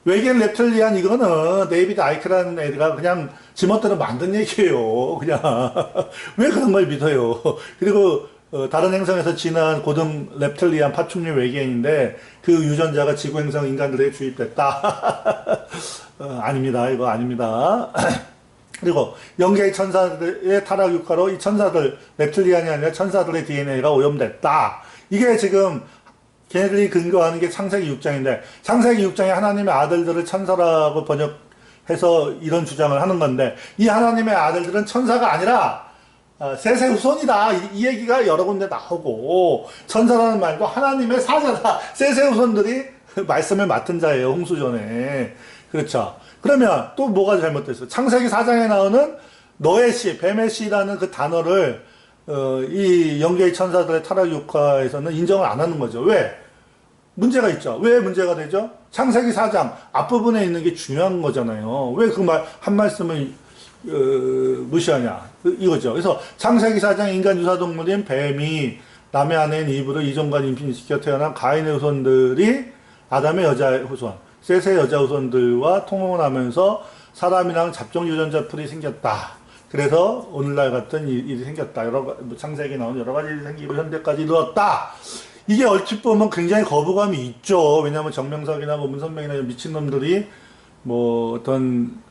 외계인 랩틀리안 이거는 데이비드 아이크라는 애가 그냥 지멋대로 만든 얘기예요. 그냥 왜 그런 걸 믿어요. 그리고 다른 행성에서 지난 고등 랩틀리안 파충류 외계인인데 그 유전자가 지구 행성 인간들에게 주입됐다. 아닙니다. 이거 아닙니다. 그리고 영계의 천사들의 타락 육화로 이 천사들 랩틀리안이 아니라 천사들의 DNA가 오염됐다. 이게 지금 걔네들이 근거하는 게 창세기 6장인데 창세기 6장에 하나님의 아들들을 천사라고 번역해서 이런 주장을 하는 건데 이 하나님의 아들들은 천사가 아니라 셋의 후손이다. 이 얘기가 여러 군데 나오고 천사라는 말도 하나님의 사자다. 셋의 후손들이 말씀을 맡은 자예요. 홍수전에. 그렇죠. 그러면 또 뭐가 잘못됐어요? 창세기 4장에 나오는 너의 씨, 뱀의 씨라는 그 단어를 이 영계의 천사들의 타락 육화에서는 인정을 안 하는 거죠. 왜? 문제가 있죠. 왜 문제가 되죠? 창세기 4장 앞부분에 있는 게 중요한 거잖아요. 왜 그 한 말씀을 무시하냐 이거죠. 그래서 창세기 4장 인간 유사동물인 뱀이 남의 아내인 이브를 이종과 임신시켜 태어난 가인의 후손들이 아담의 여자 후손, 셋의 여자 후손들과 통혼을 하면서 사람이랑 잡종 유전자 풀이 생겼다. 그래서 오늘날 같은 일이 생겼다. 창세기 나온 여러 가지 일이 생기고 현대까지 이르렀다. 이게 얼핏 보면 굉장히 거부감이 있죠. 왜냐하면 정명석이나 뭐 문선명이나 미친놈들이 뭐 어떤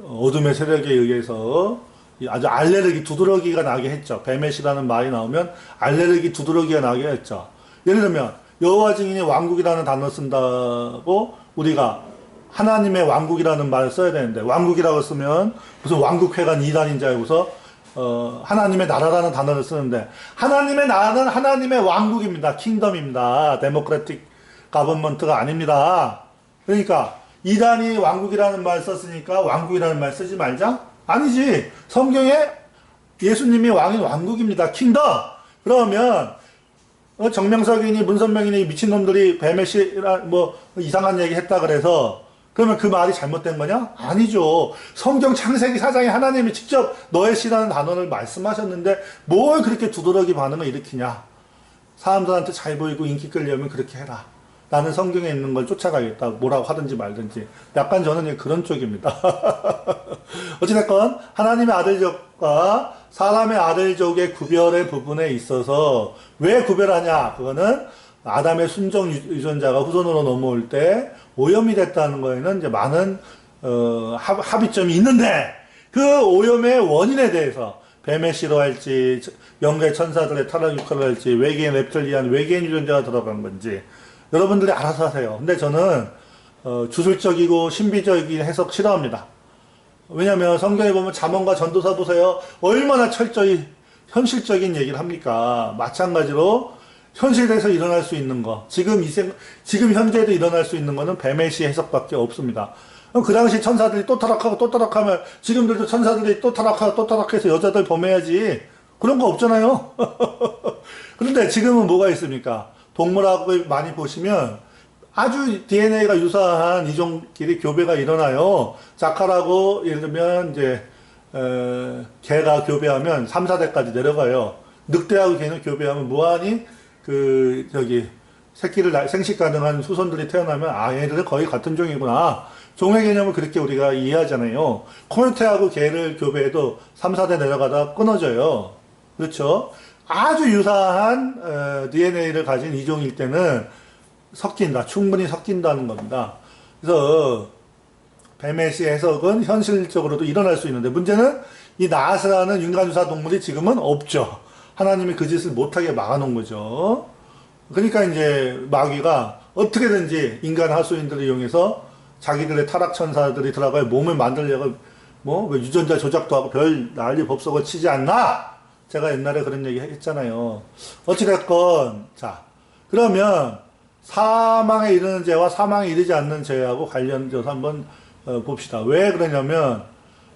어둠의 세력에 의해서 아주 알레르기 두드러기가 나게 했죠. 뱀의시라는 말이 나오면 알레르기 두드러기가 나게 했죠. 예를 들면 여호와 증인이 왕국이라는 단어 쓴다고 우리가 하나님의 왕국이라는 말을 써야 되는데 왕국이라고 쓰면 무슨 왕국회관 2단인 줄 알고서 하나님의 나라라는 단어를 쓰는데 하나님의 나라는 하나님의 왕국입니다. 킹덤입니다. 데모크래틱 가버먼트가 아닙니다. 그러니까 이단이 왕국이라는 말 썼으니까 왕국이라는 말 쓰지 말자? 아니지. 성경에 예수님이 왕인 왕국입니다. 킹덤. 그러면 정명석이니 문선명이니 미친놈들이 뱀의 씨라 뭐 이상한 얘기 했다 그래서 그러면 그 말이 잘못된 거냐? 아니죠. 성경 창세기 4장에 하나님이 직접 너의 씨라는 단어를 말씀하셨는데 뭘 그렇게 두드러기 반응을 일으키냐? 사람들한테 잘 보이고 인기 끌려면 그렇게 해라. 나는 성경에 있는 걸 쫓아가겠다. 뭐라고 하든지 말든지. 약간 저는 그런 쪽입니다. 어찌됐건 하나님의 아들족과 사람의 아들족의 구별의 부분에 있어서 왜 구별하냐? 그거는 아담의 순종 유전자가 후손으로 넘어올 때 오염이 됐다는 거에는 이제 많은 합의점이 있는데 그 오염의 원인에 대해서 뱀의 싫어할지 영계 천사들의 타락 육화를 할지 외계인 랩틀리안 외계인 유전자가 들어간 건지 여러분들이 알아서 하세요. 근데 저는 주술적이고 신비적인 해석 싫어합니다. 왜냐하면 성경에 보면 잠언과 전도서 보세요. 얼마나 철저히 현실적인 얘기를 합니까? 마찬가지로 현실에서 일어날 수 있는 거, 지금 현재도 일어날 수 있는 거는 뱀의 시 해석밖에 없습니다. 그 당시 천사들이 또 타락하고 또 타락하면 지금들도 천사들이 또 타락하고 또 타락해서 여자들 범해야지. 그런 거 없잖아요. 그런데 지금은 뭐가 있습니까? 동물학을 많이 보시면 아주 DNA가 유사한 이종끼리 교배가 일어나요. 자칼하고 예를 들면 이제 개가 교배하면 3, 4대까지 내려가요. 늑대하고 개는 교배하면 무한히 새끼를 생식 가능한 후손들이 태어나면 얘들 거의 같은 종이구나. 종의 개념을 그렇게 우리가 이해하잖아요. 코요테하고 개를 교배해도 3, 4대 내려가다 끊어져요. 그렇죠? 아주 유사한 DNA를 가진 이종일 때는 섞인다. 충분히 섞인다는 겁니다. 그래서 뱀의 씨 해석은 현실적으로도 일어날 수 있는데 문제는 이 나스라는 인간유사 동물이 지금은 없죠. 하나님이 그 짓을 못하게 막아놓은 거죠. 그러니까 이제 마귀가 어떻게든지 인간 하수인들을 이용해서 자기들의 타락천사들이 들어가야 몸을 만들려고 유전자 조작도 하고 별 난리 법석을 치지 않나? 제가 옛날에 그런 얘기 했잖아요. 어찌됐건 자 그러면 사망에 이르는 죄와 사망에 이르지 않는 죄하고 관련돼서 한번 봅시다. 왜 그러냐면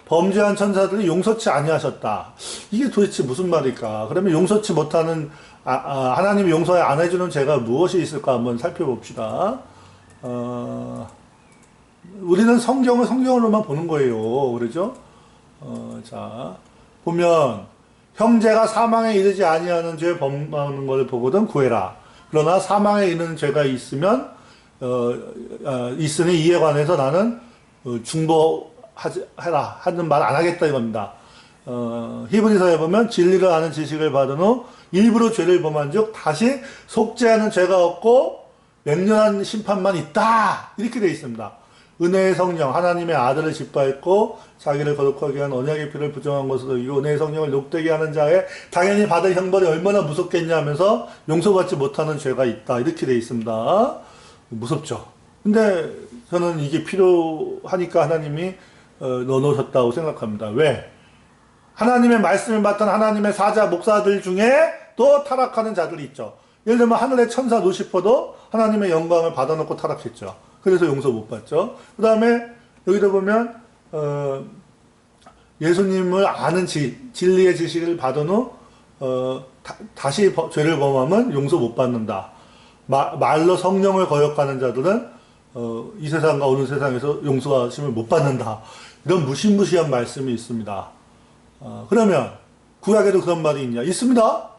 범죄한 천사들이 용서치 아니하셨다. 이게 도대체 무슨 말일까? 그러면 용서치 못하는 하나님이 용서 안 해주는 죄가 무엇이 있을까 한번 살펴봅시다. 우리는 성경을 성경으로만 보는 거예요. 그러죠? 자 보면 형제가 사망에 이르지 아니하는 죄 범하는 것을 보거든 구해라. 그러나 사망에 이르는 죄가 있으면 있으니 이에 관해서 나는 중보해라 하는 말 안 하겠다 이겁니다. 히브리서에 보면 진리를 아는 지식을 받은 후 일부러 죄를 범한즉 다시 속죄하는 죄가 없고 맹렬한 심판만 있다 이렇게 되어 있습니다. 은혜의 성령 하나님의 아들을 짓밟고 자기를 거룩하게 한 언약의 피를 부정한 것으로 이 은혜의 성령을 욕되게 하는 자의 당연히 받을 형벌이 얼마나 무섭겠냐 하면서 용서받지 못하는 죄가 있다 이렇게 되어 있습니다. 무섭죠. 근데 저는 이게 필요하니까 하나님이 넣어놓으셨다고 생각합니다. 왜? 하나님의 말씀을 받던 하나님의 사자 목사들 중에 또 타락하는 자들이 있죠. 예를 들면 하늘의 천사 루시퍼도 하나님의 영광을 받아놓고 타락했죠. 그래서 용서 못 받죠. 그 다음에 여기도 보면 예수님을 아는 진리의 지식을 받은 후 다시 죄를 범하면 용서 못 받는다. 말로 성령을 거역하는 자들은 이 세상과 어느 세상에서 용서하심을 못 받는다. 이런 무시무시한 말씀이 있습니다. 그러면 구약에도 그런 말이 있냐? 있습니다.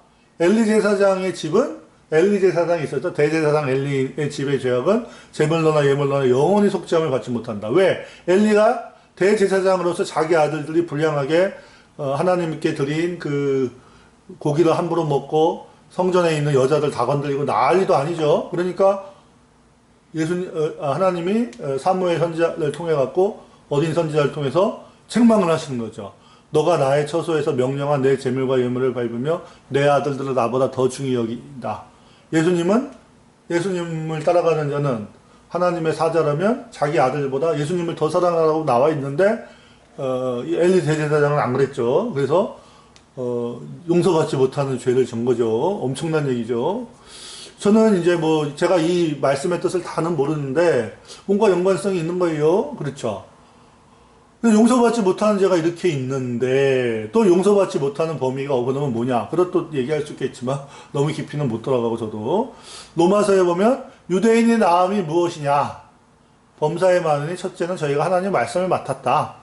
엘리 제사장의 집은 엘리 제사장이 있었죠. 대제사장 엘리의 집의 죄악은 제물로나 예물로나 영원히 속죄함을 받지 못한다. 왜? 엘리가 대제사장으로서 자기 아들들이 불량하게 하나님께 드린 그 고기를 함부로 먹고 성전에 있는 여자들 다 건드리고 난리도 아니죠. 그러니까 하나님이 사무엘 선지자를 통해 갖고 어린 선지자를 통해서 책망을 하시는 거죠. 너가 나의 처소에서 명령한 내 제물과 예물을 밟으며 내 아들들을 나보다 더 중히 여긴다. 예수님을 따라가는 자는 하나님의 사자라면 자기 아들보다 예수님을 더 사랑하라고 나와 있는데 엘리 대제사장은 안 그랬죠. 그래서 용서받지 못하는 죄를 진 거죠. 엄청난 얘기죠. 저는 이제 뭐 제가 이 말씀의 뜻을 다는 모르는데 뭔가 연관성이 있는 거예요. 그렇죠. 용서받지 못하는 죄가 이렇게 있는데 또 용서받지 못하는 범위가 그러면 뭐냐? 그것도 얘기할 수 있겠지만 너무 깊이는 못 들어가고 저도 로마서에 보면 유대인의 나음이 무엇이냐? 범사에 많으니 첫째는 저희가 하나님의 말씀을 맡았다.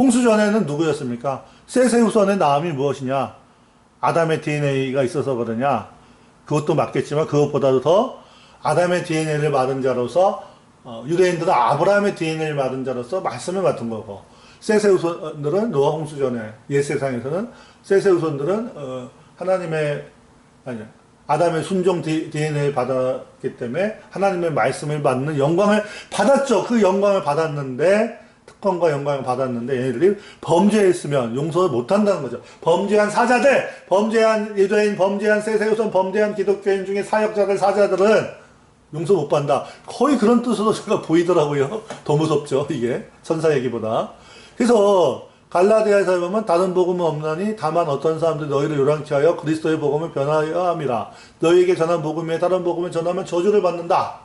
홍수전에는 누구였습니까? 세세우선의 나음이 무엇이냐? 아담의 DNA가 있어서 그러냐? 그것도 맞겠지만 그것보다도 더 아담의 DNA를 받은 자로서 유대인들은 아브라함의 DNA를 받은 자로서 말씀을 맡은 거고 세세우선들은 노아 홍수전에 옛 세상에서는 세세우선들은 하나님의 아담의 순종 DNA를 받았기 때문에 하나님의 말씀을 받는 영광을 받았죠. 그 영광을 받았는데 특권과 영광을 받았는데 얘네들이 범죄했으면 용서를 못한다는 거죠. 범죄한 사자들, 범죄한 유대인, 범죄한 세세우선, 범죄한 기독교인 중에 사역자들, 사자들은 용서 못 받는다. 거의 그런 뜻으로 제가 보이더라고요. 더 무섭죠, 이게. 천사 얘기보다. 그래서 갈라디아에서 보면 다른 복음은 없나니 다만 어떤 사람들이 너희를 요란케 하여 그리스도의 복음을 변하여 함이라. 너희에게 전한 복음 외에 다른 복음을 전하면 저주를 받는다.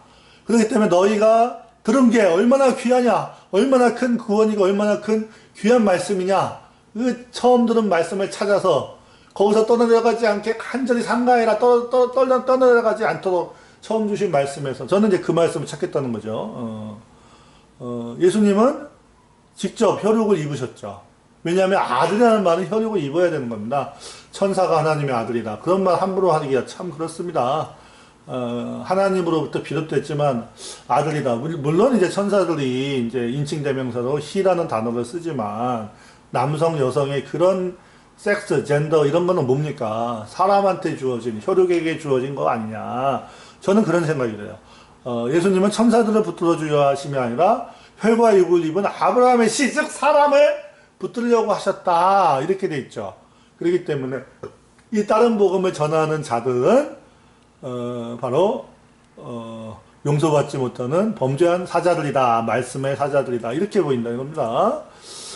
그렇기 때문에 너희가 들은 게 얼마나 귀하냐, 얼마나 큰 구원이고 얼마나 큰 귀한 말씀이냐. 그 처음 들은 말씀을 찾아서 거기서 떠내려가지 않게 간절히 삼가해라. 떠내려가지 않도록 처음 주신 말씀에서 저는 이제 그 말씀을 찾겠다는 거죠. 예수님은 직접 혈육을 입으셨죠. 왜냐하면 아들이라는 말은 혈육을 입어야 되는 겁니다. 천사가 하나님의 아들이다. 그런 말 함부로 하기가 참 그렇습니다. 하나님으로부터 비롯됐지만 아들이다. 물론 이제 천사들이 이제 인칭대명사로 he라는 단어를 쓰지만 남성, 여성의 그런 섹스, 젠더 이런 거는 뭡니까? 사람한테 주어진, 혈육에게 주어진 거 아니냐. 저는 그런 생각이 들어요. 예수님은 천사들을 붙들어 주려 하심이 아니라 혈과 육을 입은 아브라함의 씨, 즉 사람을 붙들려고 하셨다. 이렇게 돼 있죠. 그렇기 때문에 이 다른 복음을 전하는 자들은 바로 용서받지 못하는 범죄한 사자들이다. 말씀의 사자들이다. 이렇게 보인다는 겁니다.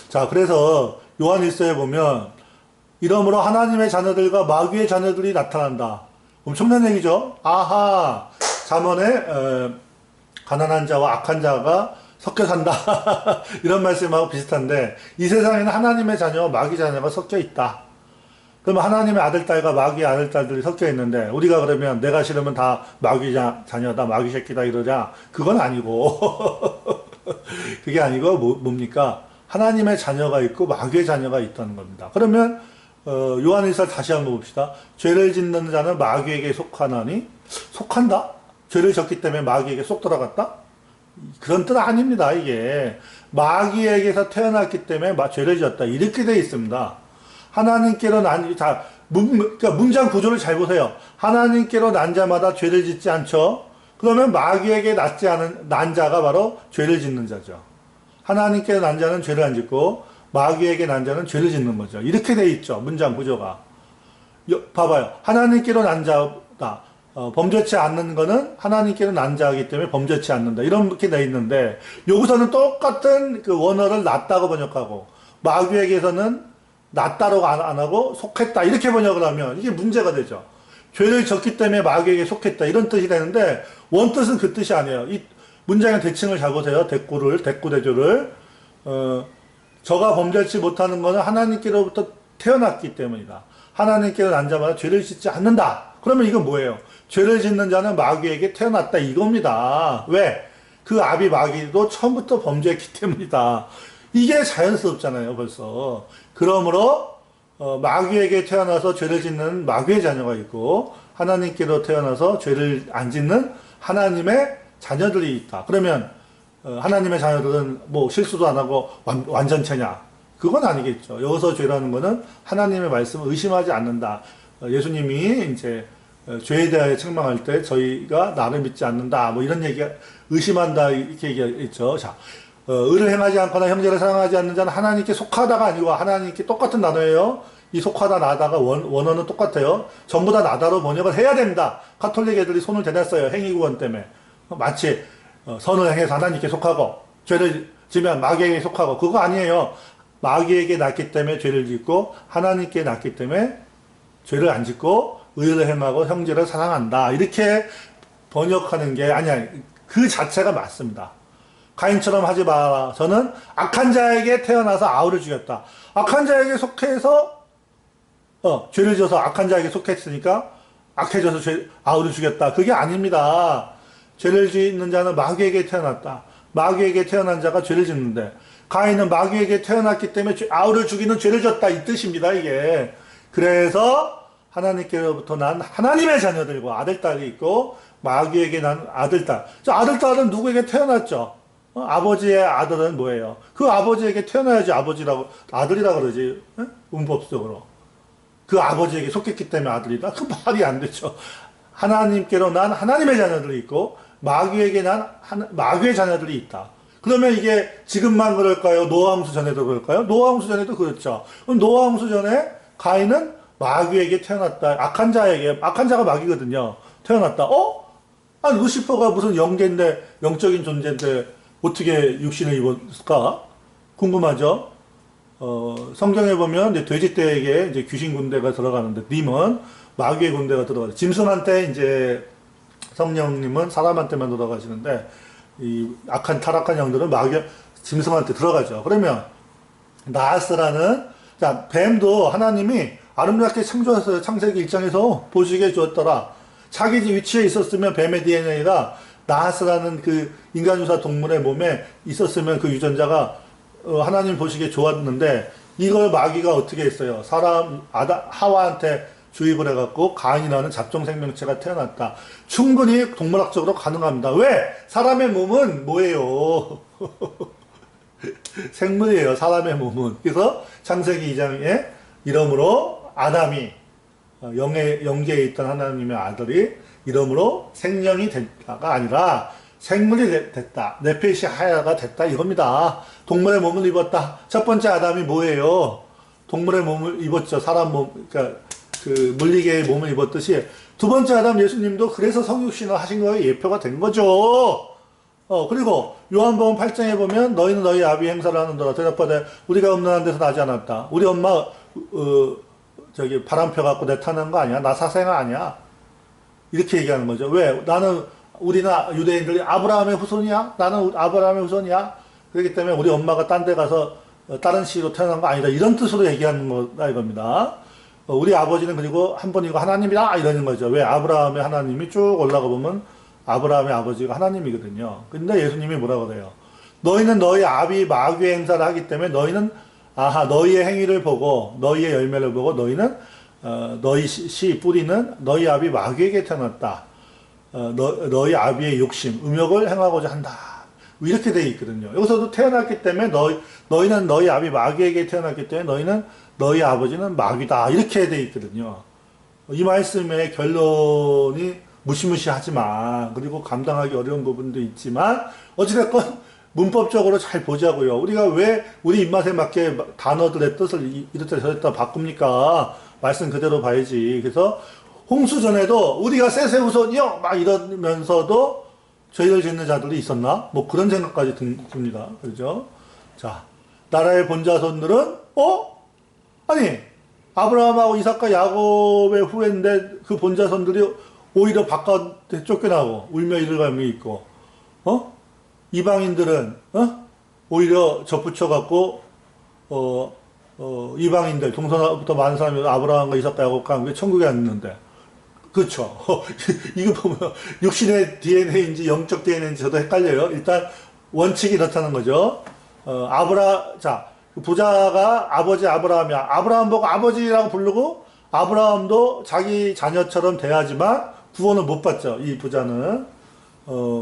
자, 그래서 요한 1서에 보면 이러므로 하나님의 자녀들과 마귀의 자녀들이 나타난다. 엄청난 얘기죠. 아하, 잠언에 가난한 자와 악한 자가 섞여 산다. 이런 말씀하고 비슷한데 이 세상에는 하나님의 자녀와 마귀 자녀가 섞여 있다. 그러면 하나님의 아들, 딸과 마귀의 아들, 딸들이 섞여 있는데 우리가 그러면 내가 싫으면 다 마귀 자녀다, 마귀 새끼다 이러자. 그건 아니고 그게 아니고 뭡니까? 하나님의 자녀가 있고 마귀의 자녀가 있다는 겁니다. 그러면 요한일서 다시 한번 봅시다. 죄를 짓는 자는 마귀에게 속하나니? 속한다? 죄를 졌기 때문에 마귀에게 속 들어갔다? 그런 뜻 아닙니다. 이게 마귀에게서 태어났기 때문에 죄를 지었다. 이렇게 되어 있습니다. 하나님께로 그러니까 문장 구조를 잘 보세요. 하나님께로 난 자마다 죄를 짓지 않죠. 그러면 마귀에게 난 자가 바로 죄를 짓는 자죠. 하나님께로 난 자는 죄를 안 짓고 마귀에게 난 자는 죄를 짓는 거죠. 이렇게 돼 있죠. 문장 구조가. 봐봐요. 하나님께로 난 자다. 범죄치 않는 거는 하나님께로 난 자이기 때문에 범죄치 않는다. 이렇게 돼 있는데 여기서는 똑같은 그 원어를 낫다고 번역하고 마귀에게서는 낫다라고 안 하고 속했다. 이렇게 번역을 하면 이게 문제가 되죠. 죄를 졌기 때문에 마귀에게 속했다. 이런 뜻이 되는데 원뜻은 그 뜻이 아니에요. 이 문장의 대칭을 잘 보세요. 대꾸대조를. 저가 범죄치 못하는 것은 하나님께로부터 태어났기 때문이다. 하나님께로 난 자마다 죄를 짓지 않는다. 그러면 이건 뭐예요? 죄를 짓는 자는 마귀에게 태어났다 이겁니다. 왜? 그 아비 마귀도 처음부터 범죄했기 때문이다. 이게 자연스럽잖아요, 벌써. 그러므로 마귀에게 태어나서 죄를 짓는 마귀의 자녀가 있고 하나님께로 태어나서 죄를 안 짓는 하나님의 자녀들이 있다. 그러면 하나님의 자녀들은 뭐 실수도 안 하고 완전체냐? 그건 아니겠죠. 여기서 죄라는 거는 하나님의 말씀을 의심하지 않는다. 예수님이 이제 죄에 대하여 책망할 때 저희가 나를 믿지 않는다. 뭐 이런 얘기가 의심한다 이렇게 얘기했죠. 자, 의를 행하지 않거나 형제를 사랑하지 않는 자는 하나님께 속하다가 아니고 하나님께 똑같은 단어예요. 이 속하다 나다가 원어는 똑같아요. 전부 다 나다로 번역을 해야 된다. 가톨릭 애들이 손을 대놨어요. 행위구원 때문에. 마치 선을 행해서 하나님께 속하고 죄를 지면 마귀에게 속하고 그거 아니에요. 마귀에게 낳기 때문에 죄를 짓고 하나님께 낳기 때문에 죄를 안 짓고 의를 행하고 형제를 사랑한다. 이렇게 번역하는 게 아니야. 그 자체가 맞습니다. 가인처럼 하지 마라. 저는 악한 자에게 태어나서 아우를 죽였다. 악한 자에게 속해서 죄를 지어서 악한 자에게 속했으니까 악해져서 아우를 죽였다. 그게 아닙니다. 죄를 짓는 자는 마귀에게 태어났다. 마귀에게 태어난 자가 죄를 짓는데 가인은 마귀에게 태어났기 때문에 아우를 죽이는 죄를 졌다. 이 뜻입니다. 이게. 그래서 하나님께로부터 난 하나님의 자녀들과 아들딸이 있고 마귀에게 난 아들딸. 저 아들딸은 누구에게 태어났죠? 아버지의 아들은 뭐예요? 그 아버지에게 태어나야지 아들이라고 그러지. 문법적으로. 그 아버지에게 속했기 때문에 아들이다? 그 말이 안 되죠. 하나님께로 난 하나님의 자녀들이 있고 마귀에게 난 마귀의 자녀들이 있다. 그러면 이게 지금만 그럴까요? 노아 홍수 전에도 그럴까요? 노아 홍수 전에도 그렇죠. 그럼 노아 홍수 전에 가인은 마귀에게 태어났다. 악한 자가 마귀거든요. 태어났다. 루시퍼가 무슨 영계인데, 영적인 존재인데, 어떻게 육신을 입었을까? 궁금하죠? 성경에 보면, 이제 돼지떼에게 이제 귀신 군대가 들어가는데, 님은 마귀의 군대가 들어가죠. 짐승한테 이제 성령님은 사람한테만 들어가시는데, 이 악한, 타락한 영들은 짐승한테 들어가죠. 그러면, 나하스라는, 자, 뱀도 하나님이 아름답게 창조했어요. 창세기 1장에서 보시기에 주었더라. 자기 위치에 있었으면 뱀의 DNA가 나하스라는 그 인간유사 동물의 몸에 있었으면 그 유전자가 하나님 보시기에 좋았는데 이걸 마귀가 어떻게 했어요? 하와한테 주입을 해갖고 가인이라는 잡종 생명체가 태어났다. 충분히 동물학적으로 가능합니다. 왜? 사람의 몸은 뭐예요? 생물이에요. 사람의 몸은. 그래서 창세기 2장에 이러므로 아담이 영계에 있던 하나님의 아들이 이러므로 생명이 됐다가 아니라 생물이 됐다. 네페시 하야가 됐다. 이겁니다. 동물의 몸을 입었다. 첫 번째 아담이 뭐예요? 동물의 몸을 입었죠. 사람 몸, 그러니까 그 물리계의 몸을 입었듯이 두 번째 아담 예수님도 그래서 성육신을 하신 거에 예표가 된 거죠. 그리고 요한복음 8장에 보면 너희는 너희 아비 행사를 하는도다. 대답하되 우리가 없는 데서 나지 않았다. 우리 엄마 바람 펴갖고 내 타는 거 아니야? 나 사생아 아니야? 이렇게 얘기하는 거죠. 왜? 우리는 유대인들이 아브라함의 후손이야? 나는 아브라함의 후손이야? 그렇기 때문에 우리 엄마가 딴 데 가서 다른 시로 태어난 거 아니다. 이런 뜻으로 얘기하는 거다 이겁니다. 우리 아버지는 그리고 한 분이고 하나님이다 이러는 거죠. 왜? 아브라함의 하나님이 쭉 올라가 보면 아브라함의 아버지가 하나님이거든요. 근데 예수님이 뭐라고 그래요? 너희는 너희 아비 마귀의 행사를 하기 때문에 너희는 너희의 행위를 보고 너희의 열매를 보고 너희는 너희 뿌리는 너희 아비 마귀에게 태어났다. 너희 아비의 욕심, 음욕을 행하고자 한다. 이렇게 되어 있거든요. 여기서도 태어났기 때문에 너희는 너희 아비 마귀에게 태어났기 때문에 너희는 너희 아버지는 마귀다. 이렇게 되어 있거든요. 이 말씀의 결론이 무시무시하지만 그리고 감당하기 어려운 부분도 있지만 어찌됐건 문법적으로 잘 보자고요. 우리가 왜 우리 입맛에 맞게 단어들의 뜻을 이렇다 저렇다 바꿉니까? 말씀 그대로 봐야지. 그래서 홍수 전에도 우리가 셋의 막 이러면서도 죄를 짓는 자들이 있었나? 뭐 그런 생각까지 듭니다. 그렇죠? 자, 나라의 본자손들은 아니 아브라함하고 이삭과 야곱의 후예인데 그 본자손들이 오히려 바깥에 쫓겨나고 울며 이를 갈며 있고 이방인들은 오히려 접붙여갖고 이방인들 동서부터 많은 사람이 아브라함과 이삭과 야곱과 함께 천국에 앉는데 그렇죠. 이거 보면 육신의 DNA인지 영적 DNA인지 저도 헷갈려요. 일단 원칙이 이렇다는 거죠. 자, 그 부자가 아버지 아브라함이야. 아브라함 보고 아버지라고 부르고 아브라함도 자기 자녀처럼 대하지만 구원을 못 받죠. 이 부자는.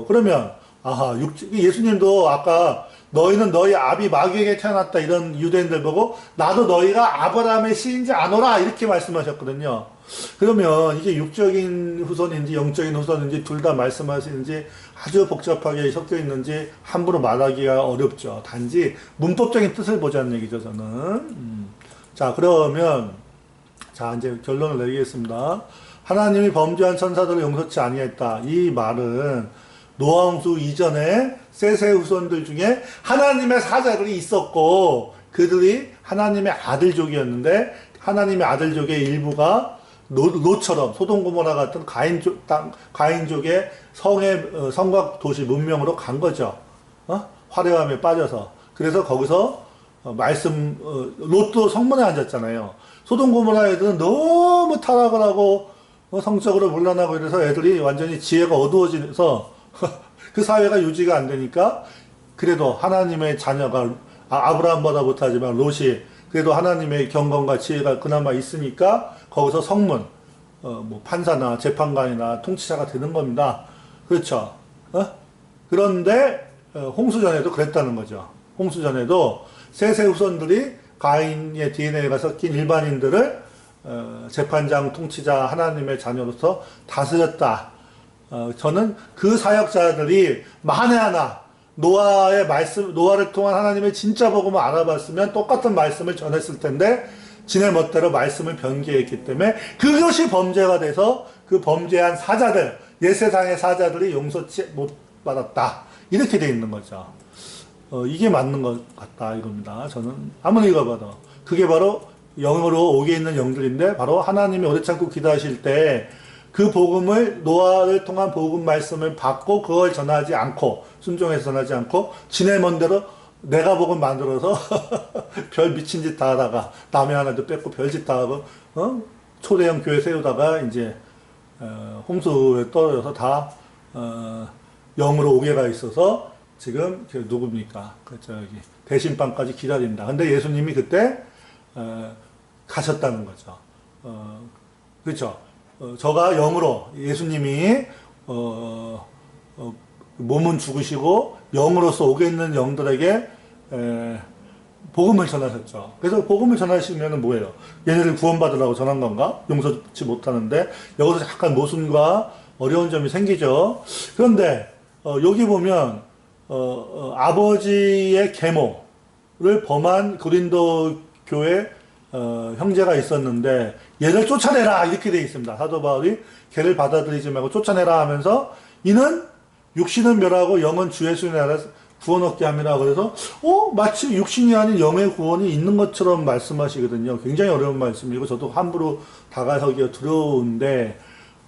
그러면 예수님도 아까 너희는 너희 아비 마귀에게 태어났다 이런 유대인들 보고 나도 너희가 아브라함의 씨인지 아노라 이렇게 말씀하셨거든요. 그러면 이게 육적인 후손인지 영적인 후손인지 둘 다 말씀하시는지 아주 복잡하게 섞여 있는지 함부로 말하기가 어렵죠. 단지 문법적인 뜻을 보자는 얘기죠, 저는. 자, 그러면 자, 이제 결론을 내리겠습니다. 하나님이 범죄한 천사들을 용서치 아니했다. 이 말은 노아 홍수 이전에 셋의 후손들 중에 하나님의 사자들이 있었고 그들이 하나님의 아들족이었는데 하나님의 아들족의 일부가 노처럼 소돔 고모라 같은 가인족의 성과 도시 문명으로 간 거죠. 화려함에 빠져서. 그래서 거기서 롯도 성문에 앉았잖아요. 소돔 고모라 애들은 너무 타락을 하고 성적으로 물러나고 이래서 애들이 완전히 지혜가 어두워져서 그 사회가 유지가 안 되니까 그래도 하나님의 자녀가 아브라함보다 못하지만 롯이 그래도 하나님의 경건과 지혜가 그나마 있으니까 거기서 성문, 판사나 재판관이나 통치자가 되는 겁니다. 그렇죠. 그런데 홍수전에도 그랬다는 거죠. 홍수전에도 셋의 후손들이 가인의 DNA가 섞인 일반인들을 재판장, 통치자, 하나님의 자녀로서 다스렸다. 저는 그 사역자들이 만에 하나 노아를 통한 하나님의 진짜 복음을 알아봤으면 똑같은 말씀을 전했을 텐데 지네 멋대로 말씀을 변개했기 때문에 그것이 범죄가 돼서 그 범죄한 사자들, 옛세상의 사자들이 용서치 못 받았다. 이렇게 돼 있는 거죠. 이게 맞는 것 같다 이겁니다. 저는 아무리 읽어봐도 그게 바로 영으로 옥에 있는 영들인데 바로 하나님이 오래 참고 기도하실 때 그 복음을 노아를 통한 복음 말씀을 받고 그걸 전하지 않고 순종해서 전하지 않고 지네 먼대로 내가 복음 만들어서 별 미친 짓 다 하다가 남의 하나도 뺏고 별짓 다 하고 초대형 교회 세우다가 이제 홍수에 떨어져서 다 영으로 옥에 가 있어서 지금 누굽니까? 저기 대신방까지 기다린다. 근데 예수님이 그때 가셨다는 거죠. 그렇죠. 저가 영으로 예수님이 몸은 죽으시고 영으로서 옥에 있는 영들에게 복음을 전하셨죠. 그래서 복음을 전하시면 뭐예요? 얘네들 구원받으라고 전한 건가? 용서치 못하는데 여기서 약간 모순과 어려운 점이 생기죠. 그런데 여기 보면 아버지의 계모를 범한 고린도 교회 형제가 있었는데 얘를 쫓아내라 이렇게 되어 있습니다. 사도 바울이 걔를 받아들이지 말고 쫓아내라 하면서 이는 육신은 멸하고 영은 주 예수의 나라 구원 얻게 함이라. 그래서 마치 육신이 아닌 영의 구원이 있는 것처럼 말씀하시거든요. 굉장히 어려운 말씀이고 저도 함부로 다가서기가 두려운데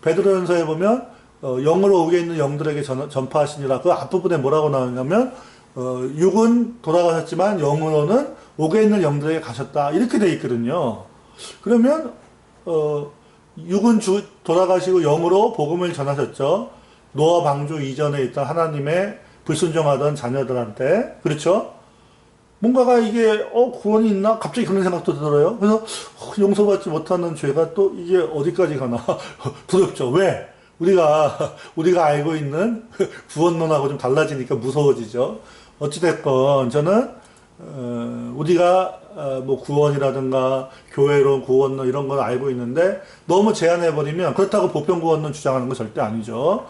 베드로전서에 보면 영으로 옥에 있는 영들에게 전파하시니라. 그 앞부분에 뭐라고 나오냐면 육은 돌아가셨지만 영으로는 옥에 있는 영들에게 가셨다 이렇게 돼 있거든요. 그러면 육은 돌아가시고 영으로 복음을 전하셨죠. 노아 방주 이전에 있던 하나님의 불순종하던 자녀들한테. 그렇죠? 뭔가가 이게 구원이 있나? 갑자기 그런 생각도 들어요. 그래서 용서받지 못하는 죄가 또 이게 어디까지 가나 두렵죠. 왜? 우리가 알고 있는 구원론하고 좀 달라지니까 무서워지죠. 어찌됐건 저는 우리가 뭐 구원이라든가 교회론 구원론 이런 걸 알고 있는데 너무 제한해버리면 그렇다고 보편구원론 주장하는 건 절대 아니죠.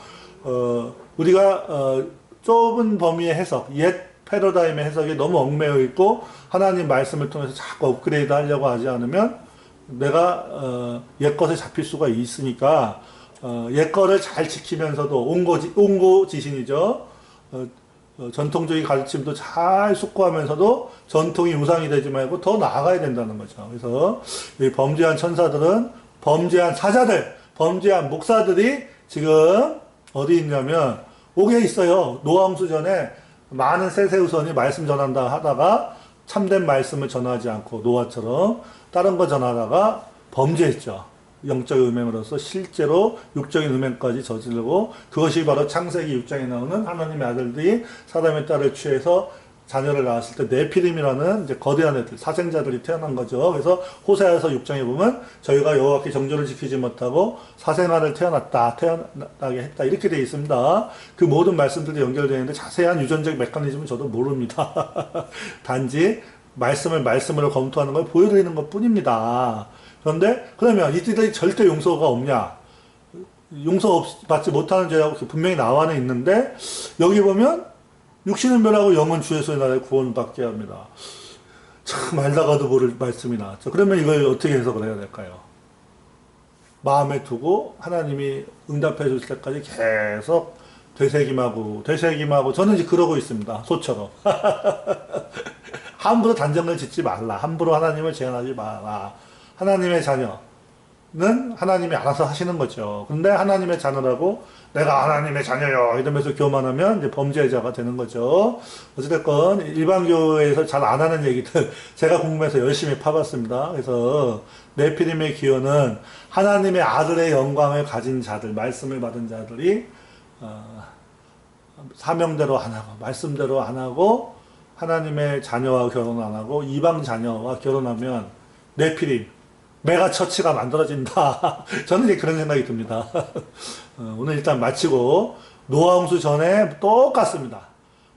우리가 좁은 범위의 해석, 옛 패러다임의 해석이 너무 얽매여 있고 하나님 말씀을 통해서 자꾸 업그레이드 하려고 하지 않으면 내가 옛 것에 잡힐 수가 있으니까 옛 거를 잘 지키면서도 온고지신이죠. 전통적인 가르침도 잘 숙고하면서도 전통이 우상이 되지 말고 더 나아가야 된다는 거죠. 그래서 이 범죄한 천사들은 범죄한 사자들, 범죄한 목사들이 지금 어디 있냐면 옥에 있어요. 노아 홍수 전에 많은 셋의 후손이 말씀 전한다 하다가 참된 말씀을 전하지 않고 노아처럼 다른 거 전하다가 범죄했죠. 영적 음행으로서 실제로 육적인 음행까지 저지르고, 그것이 바로 창세기 6장에 나오는 하나님의 아들들이 사람의 딸을 취해서 자녀를 낳았을 때 네피림이라는 이제 거대한 애들, 사생자들이 태어난 거죠. 그래서 호세아서 6장에 보면 저희가 여호와께 정조를 지키지 못하고 사생아를 태어나게 했다, 이렇게 되어 있습니다. 그 모든 말씀들이 연결되어 있는데 자세한 유전적 메커니즘은 저도 모릅니다. 단지 말씀으로 검토하는 걸 보여드리는 것 뿐입니다. 그런데 그러면 이들이 절대 용서가 없냐? 받지 못하는 죄라고 분명히 나와는 있는데, 여기 보면 육신은 멸하고 영은 주의 손에 나라에 구원받게 합니다. 참 알다가도 모를 말씀이 나왔죠. 그러면 이걸 어떻게 해석을 해야 될까요? 마음에 두고 하나님이 응답해 줄 때까지 계속 되새김하고 저는 이제 그러고 있습니다. 소처럼. 함부로 단정을 짓지 말라. 함부로 하나님을 제한하지 마라. 하나님의 자녀는 하나님이 알아서 하시는 거죠. 근데 하나님의 자녀라고 내가 하나님의 자녀요 이러면서 교만하면 이제 범죄자가 되는 거죠. 어찌됐건 일반 교회에서 잘 안 하는 얘기들 제가 궁금해서 열심히 파봤습니다. 그래서 네피림의 기원은 하나님의 아들의 영광을 가진 자들, 말씀을 받은 자들이 사명대로 안 하고 말씀대로 안 하고 하나님의 자녀와 결혼 안 하고 이방 자녀와 결혼하면 네피림, 메가처치가 만들어진다. 저는 이제 그런 생각이 듭니다. 오늘 일단 마치고, 노아홍수 전에 똑같습니다.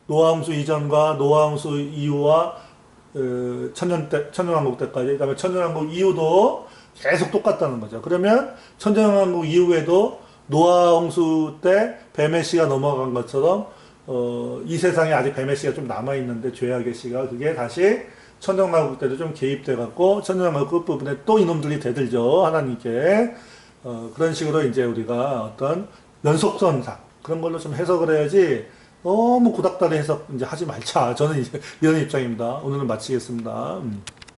노아홍수 이전과 노아홍수 이후와 천년왕국 때까지, 그 다음에 천년왕국 이후도 계속 똑같다는 거죠. 그러면 천년왕국 이후에도 노아홍수 때 뱀의 씨가 넘어간 것처럼 이 세상에 아직 뱀의 씨가 좀 남아있는데, 죄악의 씨가, 그게 다시 천년왕국 때도 좀 개입돼갖고 천년왕국 끝부분에 또 이놈들이 대들죠, 하나님께. 그런 식으로 이제 우리가 어떤 연속선상 그런 걸로 좀 해석을 해야지, 너무 구닥다리 해석 이제 하지 말자. 저는 이제 이런 입장입니다. 오늘은 마치겠습니다.